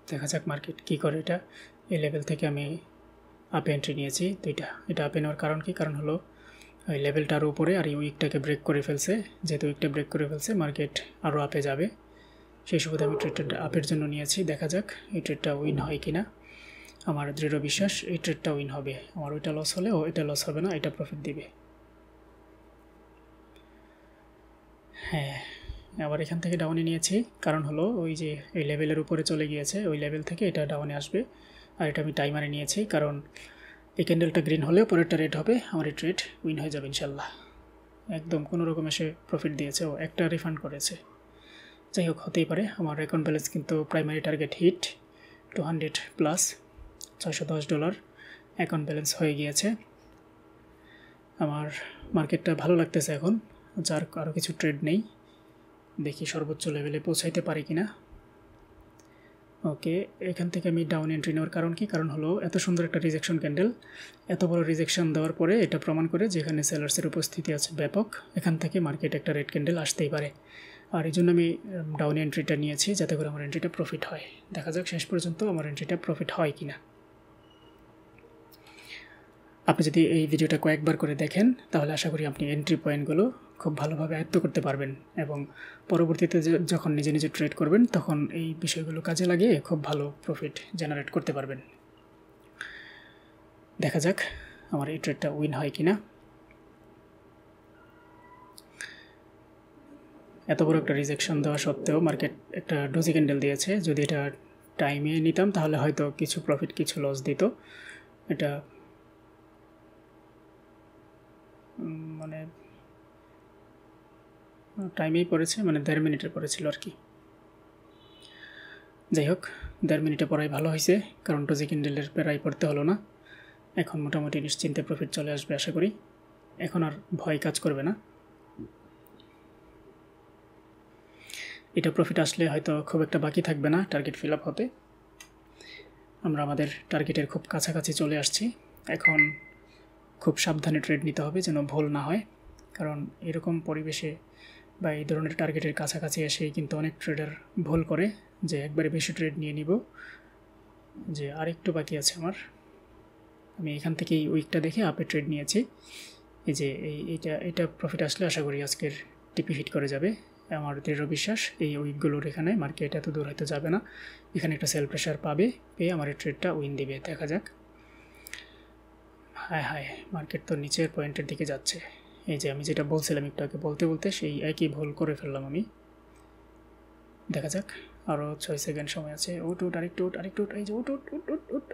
দেখা যাক মার্কেট কী করে। এটা এই লেভেল থেকে আমি আপ এন্ট্রি নিয়েছি দুইটা। এটা আপে নেওয়ার কারণ কি? কারণ হলো ওই লেভেলটার উপরে আর এই উইকটাকে ব্রেক করে ফেলছে। যেহেতু উইকটা ব্রেক করে ফেলছে, মার্কেট আরও আপে যাবে, সেই সুবাদে আমি ট্রেডটা আপের জন্য নিয়েছি। দেখা যাক এই ট্রেডটা উইন হয় কি না। আমার দৃঢ় বিশ্বাস এই ট্রেডটা উইন হবে। আমার ওইটা লস হলেও এটা লস হবে না, এটা প্রফিট দিবে। হ্যাঁ, আবার এখান থেকে ডাউনে নিয়েছি, কারণ হলো ওই যে এই লেভেলের উপরে চলে গিয়েছে, ওই লেভেল থেকে এটা ডাউনে আসবে। আর এটা আমি টাইমারে নিয়েছি, কারণ এই ক্যান্ডেলটা গ্রিন হলেও পরেরটা রেড হবে, আমার এই ট্রেড উইন হয়ে যাবে ইনশাল্লাহ। একদম কোনো রকম এসে প্রফিট দিয়েছে, ও একটা রিফান্ড করেছে। যাই হোক, হতেই পারে। আমার অ্যাকাউন্ট ব্যালেন্স কিন্তু primary target hit 200 plus $610 account balance হয়ে গিয়েছে। আমার মার্কেটটা ভালো লাগতেছে এখন, যার আরও কিছু ট্রেড নেই, দেখি সর্বোচ্চ লেভেলে পৌঁছাইতে পারি কিনা। ওকে, এখান থেকে আমি ডাউন এন্ট্রি নেওয়ার কারণ কি? কারণ হলো এত সুন্দর একটা রিজেকশন ক্যান্ডেল, এত বড় রিজেকশন দেওয়ার পরে এটা প্রমাণ করে যে এখানে সেলার্সের উপস্থিতি আছে ব্যাপক। এখান থেকে মার্কেট একটা রেড ক্যান্ডেল আসতেই পারে, আর এই জন্য আমি ডাউন এন্ট্রিটা নিয়েছি, যাতে করে আমার এন্ট্রিটা প্রফিট হয়। দেখা যাক শেষ পর্যন্ত আমার এন্ট্রিটা প্রফিট হয় কিনা। আপনি যদি এই ভিডিওটা কয়েকবার করে দেখেন, তাহলে আশা করি আপনি এন্ট্রি পয়েন্টগুলো খুব ভালোভাবে আয়ত্ত করতে পারবেন, এবং পরবর্তীতে যখন নিজে নিজে ট্রেড করবেন তখন এই বিষয়গুলো কাজে লাগিয়ে খুব ভালো প্রফিট জেনারেট করতে পারবেন। দেখা যাক আমার এই ট্রেডটা উইন হয় কিনা। এত বড় একটা রিজেকশন দেওয়া সত্ত্বেও মার্কেট একটা ডোজি ক্যান্ডেল দিয়েছে। যদি এটা টাইমে নিতাম তাহলে হয়তো কিছু প্রফিট কিছু লস দিত। এটা মানে টাইমেই পড়েছে, মানে 1.5 মিনিটে পড়েছিল আর কি। যাই হোক, 1.5 মিনিটে পড়াই ভালো হয়েছে, কারণ ডোজি ক্যান্ডেলের প্যারাই পড়তে হলো না। এখন মোটামুটি নিশ্চিন্তে প্রফিট চলে আসবে আশা করি, এখন আর ভয় কাজ করবে না। এটা প্রফিট আসলে হয়তো খুব একটা বাকি থাকবে না টার্গেট ফিল আপ হতে। আমরা আমাদের টার্গেটের খুব কাছাকাছি চলে আসছি। এখন খুব সাবধানে ট্রেড নিতে হবে যেন ভুল না হয়, কারণ এরকম পরিবেশে বা এই ধরনের টার্গেটের কাছাকাছি এসেই কিন্তু অনেক ট্রেডার ভুল করে যে একবারে বেশি ট্রেড নিয়ে নিব, যে আরেকটু বাকি আছে আমার। আমি এখান থেকে এই উইকটা দেখে আপে ট্রেড নিয়েছি। এই যে এইটা প্রফিট আসলে আশা করি আজকের টিপি হিট করে যাবে। আমার দৃঢ় বিশ্বাস এই উইকগুলোর এখানে মার্কেট এত দূর হয়তো যাবে না, এখানে একটা সেল প্রেশার পাবে, পেয়ে আমার এই ট্রেডটা উইন দিবে। দেখা যাক। হায় হায়, মার্কেট তো নিচের পয়েন্টের দিকে যাচ্ছে। এই যে আমি যেটা বলছিলাম একটু আগে বলতে বলতে সেই একই ভুল করে ফেললাম আমি। দেখা যাক, আরও 6 সেকেন্ড সময় আছে। উঠ আরেকটু উঠ, এই যে উঠ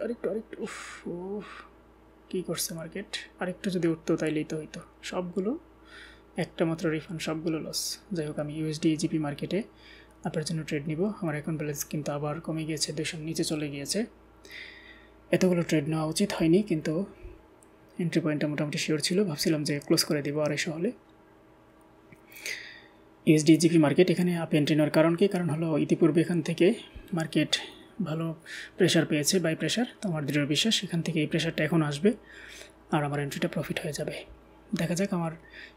আরেকটু উফ উফ, কী করছে মার্কেট? আরেকটু যদি উঠতো তাইলেই তো হইতো। সবগুলো একটা মাত্র রিফান্ড, সবগুলো লস। যাই হোক, আমি ইউএসডি জিপি মার্কেটে আপনার জন্য ট্রেড নিব। আমার অ্যাকাউন্ট ব্যালেন্স কিন্তু আবার কমে গিয়েছে, 200 নিচে চলে গিয়েছে। এতগুলো ট্রেড নেওয়া উচিত হয়নি, কিন্তু এন্ট্রি পয়েন্টটা মোটামুটি শিওর ছিল। ভাবছিলাম যে ক্লোজ করে দেবো 250 হলে। ইউএসডি জিপি মার্কেট এখানে আপ এন্ট্রি নেওয়ার কারণ কি? কারণ হলো ইতিপূর্বে এখান থেকে মার্কেট ভালো প্রেশার পেয়েছে, বাই প্রেশার। তো আমার দৃঢ় বিশ্বাস এখান থেকে এই প্রেশারটা এখন আসবে আর আমার এন্ট্রিটা প্রফিট হয়ে যাবে। দেখা যাক, আমার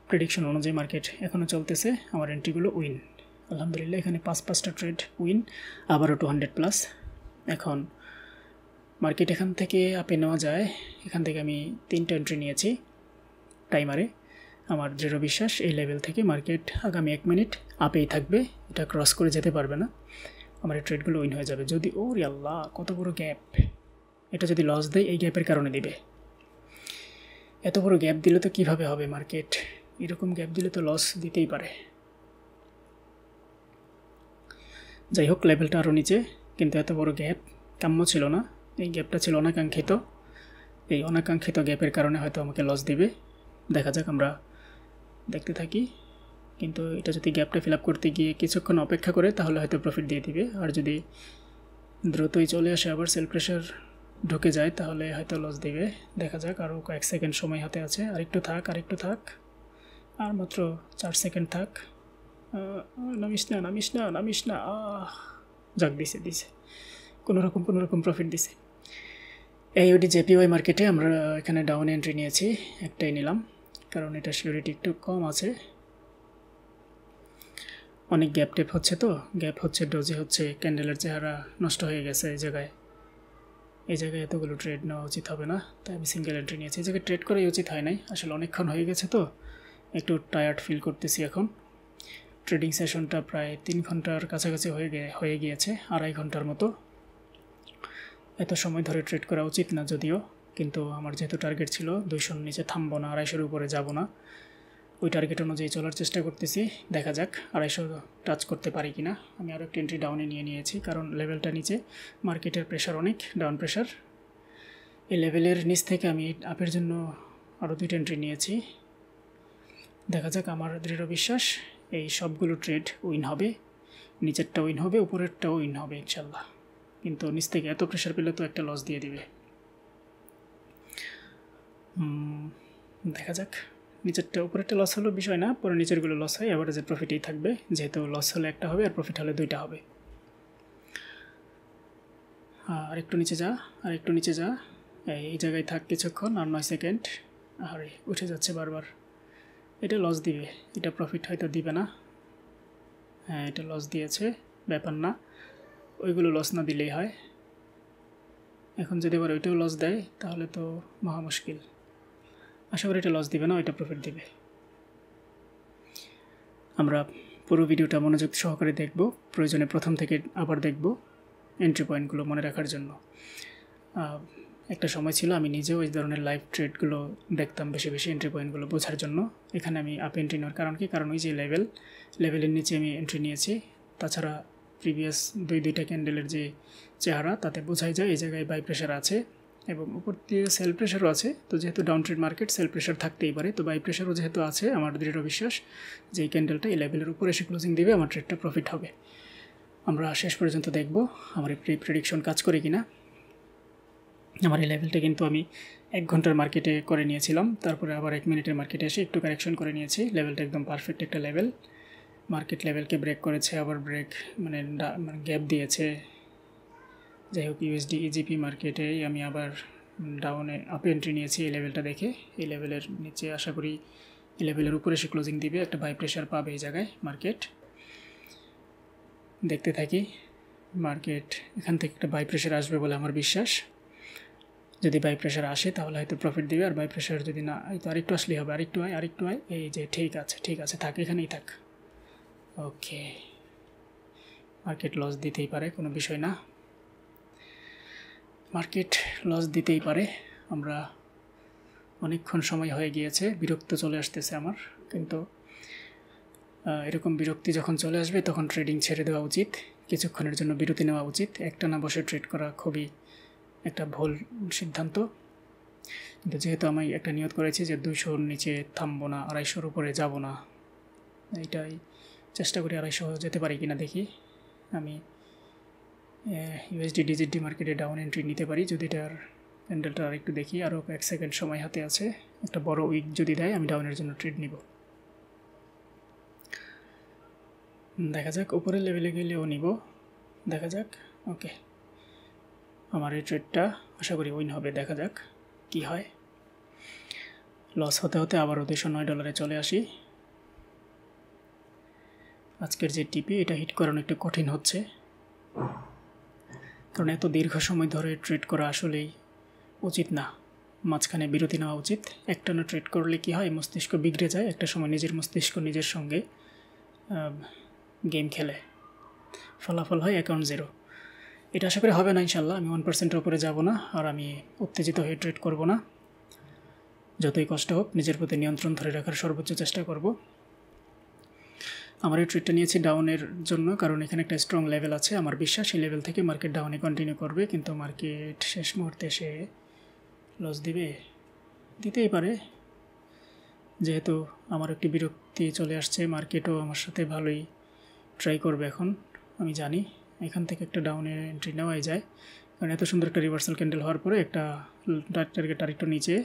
প্রেডিকশন অনুযায়ী মার্কেট এখনও চলতেছে, আমার এন্ট্রিগুলো উইন। আলহামদুলিল্লাহ, এখানে 5টা ট্রেড উইন, আবারও 200 প্লাস। এখন মার্কেট এখান থেকে আপে নেওয়া যায়। এখান থেকে আমি 3টা এন্ট্রি নিয়েছি টাইমারে। আমার দৃঢ় বিশ্বাস এই লেভেল থেকে মার্কেট আগামী 1 মিনিট আপেই থাকবে, এটা ক্রস করে যেতে পারবে না। আমার এই ট্রেডগুলো উইন হয়ে যাবে যদি। ওরে আল্লাহ, কত বড় গ্যাপ! এটা যদি লস দেয় এই গ্যাপের কারণে দিবে। এত বড় গ্যাপ দিলে তো কীভাবে হবে মার্কেট? এরকম গ্যাপ দিলে তো লস দিতেই পারে। যাই হোক, লেভেলটা আরও নিচে, কিন্তু এত বড় গ্যাপ কাম্য ছিল না। এই গ্যাপটা ছিল অনাকাঙ্ক্ষিত। এই অনাকাঙ্ক্ষিত গ্যাপের কারণে হয়তো আমাকে লস দিবে। দেখা যাক, আমরা দেখতে থাকি। কিন্তু এটা যদি গ্যাপটা ফিল আপ করতে গিয়ে কিছুক্ষণ অপেক্ষা করে তাহলে হয়তো প্রফিট দিয়ে দিবে। আর যদি দ্রুতই চলে আসে আবার সেল প্রেশার ঢুকে যায় তাহলে হয়তো লস দিবে। দেখা যাক, আরও কয়েক সেকেন্ড সময় হাতে আছে। আরেকটু থাক, আর মাত্র 4 সেকেন্ড থাক। নামিস না। যাক, দিছে কোনো রকম প্রফিট দিছে। এইওডি জেপিওয়াই মার্কেটে আমরা এখানে ডাউন এন্ট্রি নিয়েছি, একটাই নিলাম কারণ এটা সিউরিটি একটু কম আছে। অনেক গ্যাপ হচ্ছে, ডোজি হচ্ছে, ক্যান্ডেলের চেহারা নষ্ট হয়ে গেছে। এই জায়গায় এতগুলো ট্রেড নেওয়া উচিত হবে না, তাই আমি সিঙ্গেল এন্ট্রি নিয়েছি। এই জায়গায় ট্রেড করাই উচিত হয় নাই, আসলে অনেকক্ষণ হয়ে গেছে তো একটু টায়ার্ড ফিল করতেছি এখন। ট্রেডিং সেশনটা প্রায় 3 ঘন্টার কাছাকাছি হয়ে গিয়েছে, 2.5 ঘন্টার মতো। এত সময় ধরে ট্রেড করা উচিত না যদিও, কিন্তু আমার যেহেতু টার্গেট ছিল 200-র নিচে থামবো না, 250-র উপরে যাব না, ওই টার্গেট অনুযায়ী চলার চেষ্টা করতেছি। দেখা যাক 250 টাচ করতে পারি কি না। আমি আরও একটা এন্ট্রি ডাউনে নিয়েছি কারণ লেভেলটা নিচে, মার্কেটের প্রেশার অনেক, ডাউন প্রেশার। এই লেভেলের নিচ থেকে আমি আপের জন্য আরও 2টা এন্ট্রি নিয়েছি। দেখা যাক, আমার দৃঢ় বিশ্বাস এই সবগুলো ট্রেড উইন হবে। নিচেরটা উইন হবে, উপরেরটাও উইন হবে ইনশাল্লাহ। কিন্তু নিচ থেকে এত প্রেশার পেলে তো একটা লস দিয়ে দিবে। দেখা যাক, নিচেরটা উপরেরটা লস হলো বিষয় না, পরে নিচেরগুলো লস হয়, এভারেজে প্রফিটেই থাকবে, যেহেতু লস হলে একটা হবে আর প্রফিট হলে 2টা হবে। আরেকটু নিচে যা, এই জায়গায় থাক কিছুক্ষণ, আর 9 সেকেন্ড। আরে উঠে যাচ্ছে বারবার, এটা লস দিবে, এটা প্রফিট হয়তো দিবে না। হ্যাঁ, এটা লস দিয়েছে, ব্যাপার না, ওইগুলো লস না দিলেই হয়। এখন যদি আবার ওইটাও লস দেয় তাহলে তো মহা মুশকিল। আশা করি এটা লস দিবে না, ওইটা প্রফিট দিবে। আমরা পুরো ভিডিওটা মনোযোগ সহকারে দেখব, প্রয়োজনে প্রথম থেকে আবার দেখব এন্ট্রি পয়েন্টগুলো মনে রাখার জন্য। একটা সময় ছিল আমি নিজেও এই ধরনের লাইভ ট্রেডগুলো দেখতাম বেশি এন্ট্রি পয়েন্টগুলো বোঝার জন্য। এখানে আমি আপ এন্ট্রি নেওয়ার কারণ কি? কারণ ওই যে লেভেলের নিচে আমি এন্ট্রি নিয়েছি, তাছাড়া প্রিভিয়াস দুইটা ক্যান্ডেলের যে চেহারা তাতে বোঝাই যায় এই জায়গায় বাই প্রেশার আছে এবং উপর দিয়ে সেল প্রেশারও আছে। তো যেহেতু down trade market, sell pressure থাকতেই পারে, তো বাই প্রেশারও যেহেতু আছে, আমার দৃঢ় বিশ্বাস যে এই ক্যান্ডেলটা এই লেভেলের উপরে এসে ক্লোজিং দিবে, আমার ট্রেডটা প্রফিট হবে। আমরা শেষ পর্যন্ত দেখব আমার এই প্রেডিকশন কাজ করে কিনা। আমার এই লেভেলটা কিন্তু আমি 1 ঘন্টার মার্কেটে করে নিয়েছিলাম, তারপরে আবার 1 মিনিটের মার্কেটে এসে একটু কারেকশন করে নিয়েছি। লেভেলটা একদম পারফেক্ট একটা লেভেল, মার্কেট লেভেলকে ব্রেক করেছে, আবার মানে গ্যাপ দিয়েছে। যাই হোক, ইউএসডি ইজিপি মার্কেটেই আমি আবার ডাউনে আপে এন্ট্রি নিয়েছি এই লেভেলটা দেখে। এই লেভেলের নিচে আশা করি এই লেভেলের উপরে সে ক্লোজিং দিবে, একটা বাই প্রেশার পাবে এই জায়গায় মার্কেট। দেখতে থাকি, মার্কেট এখান থেকে একটা বাই প্রেশার আসবে বলে আমার বিশ্বাস। যদি বাই প্রেশার আসে তাহলে হয়তো প্রফিট দিবে, আর বাই প্রেশার যদি না, হয়তো আরেকটু আসলেই হবে, আরেকটু আয়। এই যে ঠিক আছে, থাক, এখানেই থাক। ওকে, মার্কেট লস দিতেই পারে, কোনো বিষয় না, মার্কেট লস দিতেই পারে। আমরা অনেকক্ষণ সময় হয়ে গিয়েছে, বিরক্ত চলে আসতেছে আমার, কিন্তু এরকম বিরক্তি যখন চলে আসবে তখন ট্রেডিং ছেড়ে দেওয়া উচিত, কিছুক্ষণের জন্য বিরতি নেওয়া উচিত। একটানা বসে ট্রেড করা খুবই একটা ভুল সিদ্ধান্ত। কিন্তু যেহেতু আমি একটা নিয়ত করেছি যে 200-র নিচে থামবো না, 250-র উপরে যাব না, এইটাই চেষ্টা করি 250 যেতে পারি কিনা দেখি। আমি ইউএসডি ডিজিডি মার্কেটে ডাউন এন্ট্রি নিতে পারি যদি এটার ক্যান্ডেলটা আরেকটু দেখি। আরও 1 সেকেন্ড সময় হাতে আছে, একটা বড় উইক যদি দেয় আমি ডাউনের জন্য ট্রেড নিব। দেখা যাক, উপরের লেভেলে গেলেও নিব, দেখা যাক। ওকে, আমার এই ট্রেডটা আশা করি উইন হবে, দেখা যাক কি হয়। লস হতে আবারও $209 চলে আসি। আজকের যে টিপি এটা হিট করানো একটু কঠিন হচ্ছে, কারণ এত দীর্ঘ সময় ধরে ট্রেড করা আসলেই উচিত না, মাঝখানে বিরতি নেওয়া উচিত। একটানা ট্রেড করলে কি হয়, মস্তিষ্ক বিগড়ে যায়, একটা সময় নিজের মস্তিষ্ক নিজের সঙ্গে গেম খেলে, ফলাফল হয় অ্যাকাউন্ট 0। এটা আশা করি হবে না ইনশাল্লাহ। আমি 1%-এর উপরে যাব না, আর আমি উত্তেজিত হয়ে ট্রেড করব না। যতই কষ্ট হোক নিজের প্রতি নিয়ন্ত্রণ ধরে রাখার সর্বোচ্চ চেষ্টা করব। আমার এই ট্রেডটা নিয়েছি ডাউনের জন্য, কারণ এখানে একটা স্ট্রং লেভেল আছে। আমার বিশ্বাস এই লেভেল থেকে মার্কেট ডাউনে কন্টিনিউ করবে, কিন্তু মার্কেট শেষ মুহূর্তে এসে লস দিতেই পারে। যেহেতু আমার একটি বিরক্তি চলে আসছে, মার্কেটও আমার সাথে ভালোই ট্রাই করবে এখন। আমি জানি এখান থেকে একটা ডাউনে এন্ট্রি নেওয়াই যায়, কারণ এত সুন্দর একটা রিভার্সাল ক্যান্ডেল হওয়ার পরে একটা টার্গেট আরেকটু নিচে,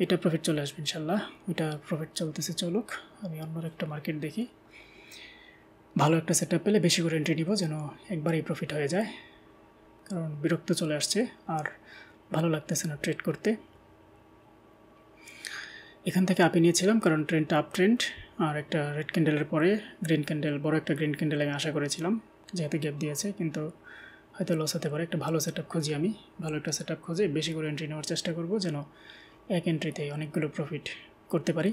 এটা প্রফিট চলে আসবে ইনশাল্লাহ। ওইটা প্রফিট চলতেছে, চলুক। আমি অন্য একটা মার্কেট দেখি, ভালো একটা সেট আপ পেলে বেশি করে এন্ট্রি নিব, যেন একবারেই প্রফিট হয়ে যায়। কারণ বিরক্ত চলে আসছে আর ভালো লাগতেছে না ট্রেড করতে। এখান থেকে আপে নিয়েছিলাম, কারণ ট্রেন্ডটা আপ ট্রেন্ড, আর একটা রেড ক্যান্ডেলের পরে গ্রিন ক্যান্ডেল, বড় একটা গ্রিন ক্যান্ডেল আমি আশা করেছিলাম, যেহেতু গ্যাপ দিয়েছে। কিন্তু হয়তো লস হতে পারে। একটা ভালো সেট আপ খুঁজি, আমি ভালো একটা সেট আপ খুঁজে বেশি করে এন্ট্রি নেওয়ার চেষ্টা করব, যেন এক এন্ট্রিতেই অনেকগুলো প্রফিট করতে পারি।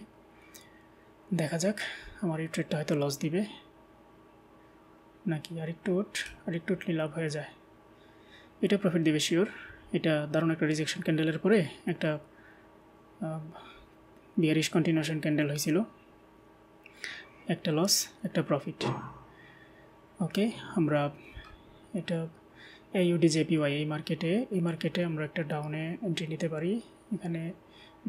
দেখা যাক, আমার এই ট্রেডটা হয়তো লস দিবে নাকি আরেকটু উঠলে লাভ হয়ে যায়। এটা প্রফিট দিবে শিওর। এটা দারুণ একটা রিজেকশন ক্যান্ডেলের পরে একটা বিয়ারিশ কন্টিনিউশন ক্যান্ডেল হয়েছিল, একটা লস একটা প্রফিট। ওকে, আমরা এটা AUDJPY এই মার্কেটে আমরা একটা ডাউনে এন্ট্রি নিতে পারি। এখানে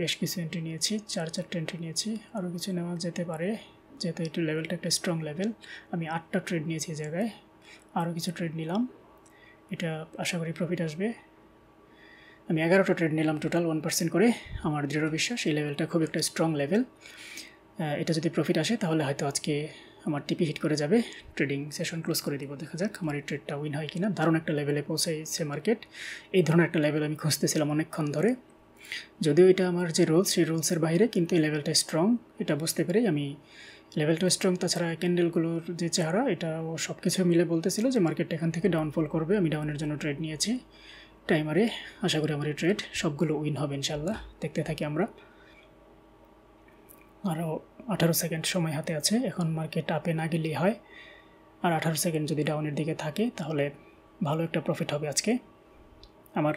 বেশ কিছু এন্ট্রি নিয়েছি, 4-4টে এন্ট্রি নিয়েছি, আরও কিছু নেওয়া যেতে পারে, যেহেতু এটা লেভেলটা একটা স্ট্রং লেভেল। আমি 8টা ট্রেড নিয়েছি এই জায়গায়, আরও কিছু ট্রেড নিলাম, এটা আশা করি প্রফিট আসবে। আমি 11টা ট্রেড নিলাম টোটাল 1% করে। আমার দৃঢ় বিশ্বাস এই লেভেলটা খুব একটা স্ট্রং লেভেল। এটা যদি প্রফিট আসে তাহলে হয়তো আজকে আমার টিপি হিট করে যাবে, ট্রেডিং সেশন ক্লোজ করে দিব। দেখা যাক আমার এই ট্রেডটা উইন হয় কিনা। দারুণ একটা লেভেলে পৌঁছেছে মার্কেট। এই ধরনের একটা লেভেল আমি খুঁজতেছিলাম অনেকক্ষণ ধরে, যদিও এটা আমার যে রুলস সেই রুলসের বাইরে, কিন্তু এই লেভেলটা স্ট্রং, এটা বুঝতে পেরেই আমি লেভেলটা স্ট্রং। তাছাড়া ক্যান্ডেলগুলোর যে চেহারা, এটা সব কিছু মিলে বলতেছিল যে মার্কেটটা এখান থেকে ডাউনফল করবে। আমি ডাউনের জন্য ট্রেড নিয়েছি টাইমারে। আশা করি আমার এই ট্রেড সবগুলো উইন হবে ইনশাল্লাহ। দেখতে থাকি আমরা। আরও 18 সেকেন্ড সময় হাতে আছে। এখন মার্কেট আপে না গেলেই হয়, আর 18 সেকেন্ড যদি ডাউনের দিকে থাকে তাহলে ভালো একটা প্রফিট হবে আজকে। আমার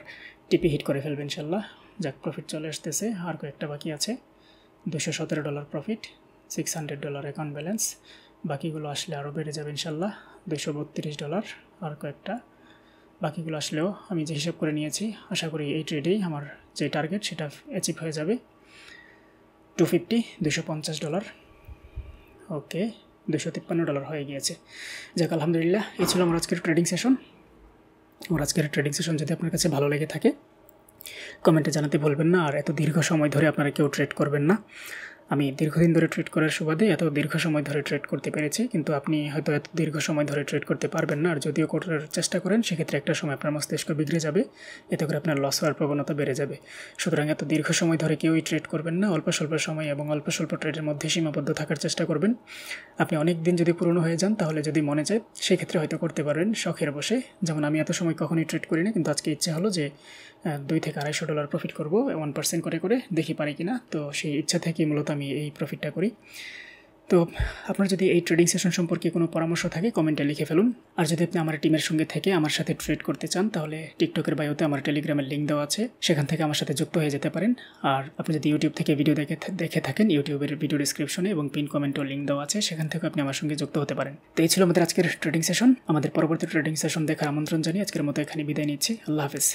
টিপি হিট করে ফেলবে ইনশাল্লাহ। যাক, প্রফিট চলে আসতেছে, আর কয়েকটা বাকি আছে। $217 প্রফিট, $600 অ্যাকাউন্ট ব্যালেন্স। বাকিগুলো আসলে আরও বেড়ে যাবে ইনশাল্লাহ। $232 আর কয়েকটা। বাকিগুলো আসলেও আমি যে হিসাব করে নিয়েছি, আশা করি এই ট্রেডেই আমার যে টার্গেট সেটা অ্যাচিভ হয়ে যাবে। $250 ওকে, $253 হয়ে গিয়েছে। যাক, আলহামদুলিল্লাহ। এই ছিল আমার আজকের ট্রেডিং সেশন। আমার আজকের ট্রেডিং সেশন যদি আপনার কাছে ভালো লেগে থাকে কমেন্টে জানাতে ভুলবেন না। আর এত দীর্ঘ সময় ধরে আপনারা কেউ ট্রেড করবেন না। আমি দীর্ঘদিন ধরে ট্রেড করার সুবাদে এত দীর্ঘ সময় ধরে ট্রেড করতে পেরেছি, কিন্তু আপনি হয়তো এত দীর্ঘ সময় ধরে ট্রেড করতে পারবেন না। আর যদিও করার চেষ্টা করেন, সেক্ষেত্রে একটা সময় আপনার মস্তিষ্ক বিগড়ে যাবে, এতে করে আপনার লস হওয়ার প্রবণতা বেড়ে যাবে। সুতরাং এত দীর্ঘ সময় ধরে কেউই ট্রেড করবেন না। অল্প স্বল্প সময় এবং অল্প স্বল্প ট্রেডের মধ্যে সীমাবদ্ধ থাকার চেষ্টা করবেন। আপনি অনেক দিন যদি পুরনো হয়ে যান, তাহলে যদি মনে চায় সেক্ষেত্রে হয়তো করতে পারেন শখের বসে। যেমন আমি এত সময় কখনোই ট্রেড করি না, কিন্তু আজকে ইচ্ছে হলো যে $200 থেকে $250 প্রফিট করবো 1% করে দেখি পারি কিনা। তো সেই ইচ্ছা থেকেই মূলত আমি এই প্রফিটটা করি। তো আপনার যদি এই ট্রেডিং সেশন সম্পর্কে কোনো পরামর্শ থাকে কমেন্টে লিখে ফেলুন। আর যদি আপনি আমার টিমের সঙ্গে থেকে আমার সাথে ট্রেড করতে চান, তাহলে টিকটকের বায়োতে আমার টেলিগ্রামের লিঙ্ক দেওয়া আছে, সেখান থেকে আমার সাথে যুক্ত হয়ে যেতে পারেন। আর আপনি যদি ইউটিউব থেকে ভিডিও দেখে থাকেন, ইউটিউবের ভিডিও ডিসক্রিপশনে এবং পিন কমেন্টেও লিঙ্ক দেওয়া আছে, সেখান থেকে আপনি আমার সঙ্গে যুক্ত হতে পারেন। তো এই ছিল আমাদের আজকের ট্রেডিং সেশন। আমাদের পরবর্তী ট্রেডিং সেশন দেখার আমন্ত্রণ জানিয়ে আজকের মতো এখানে বিদায় নিচ্ছি। আল্লাহ হাফেজ।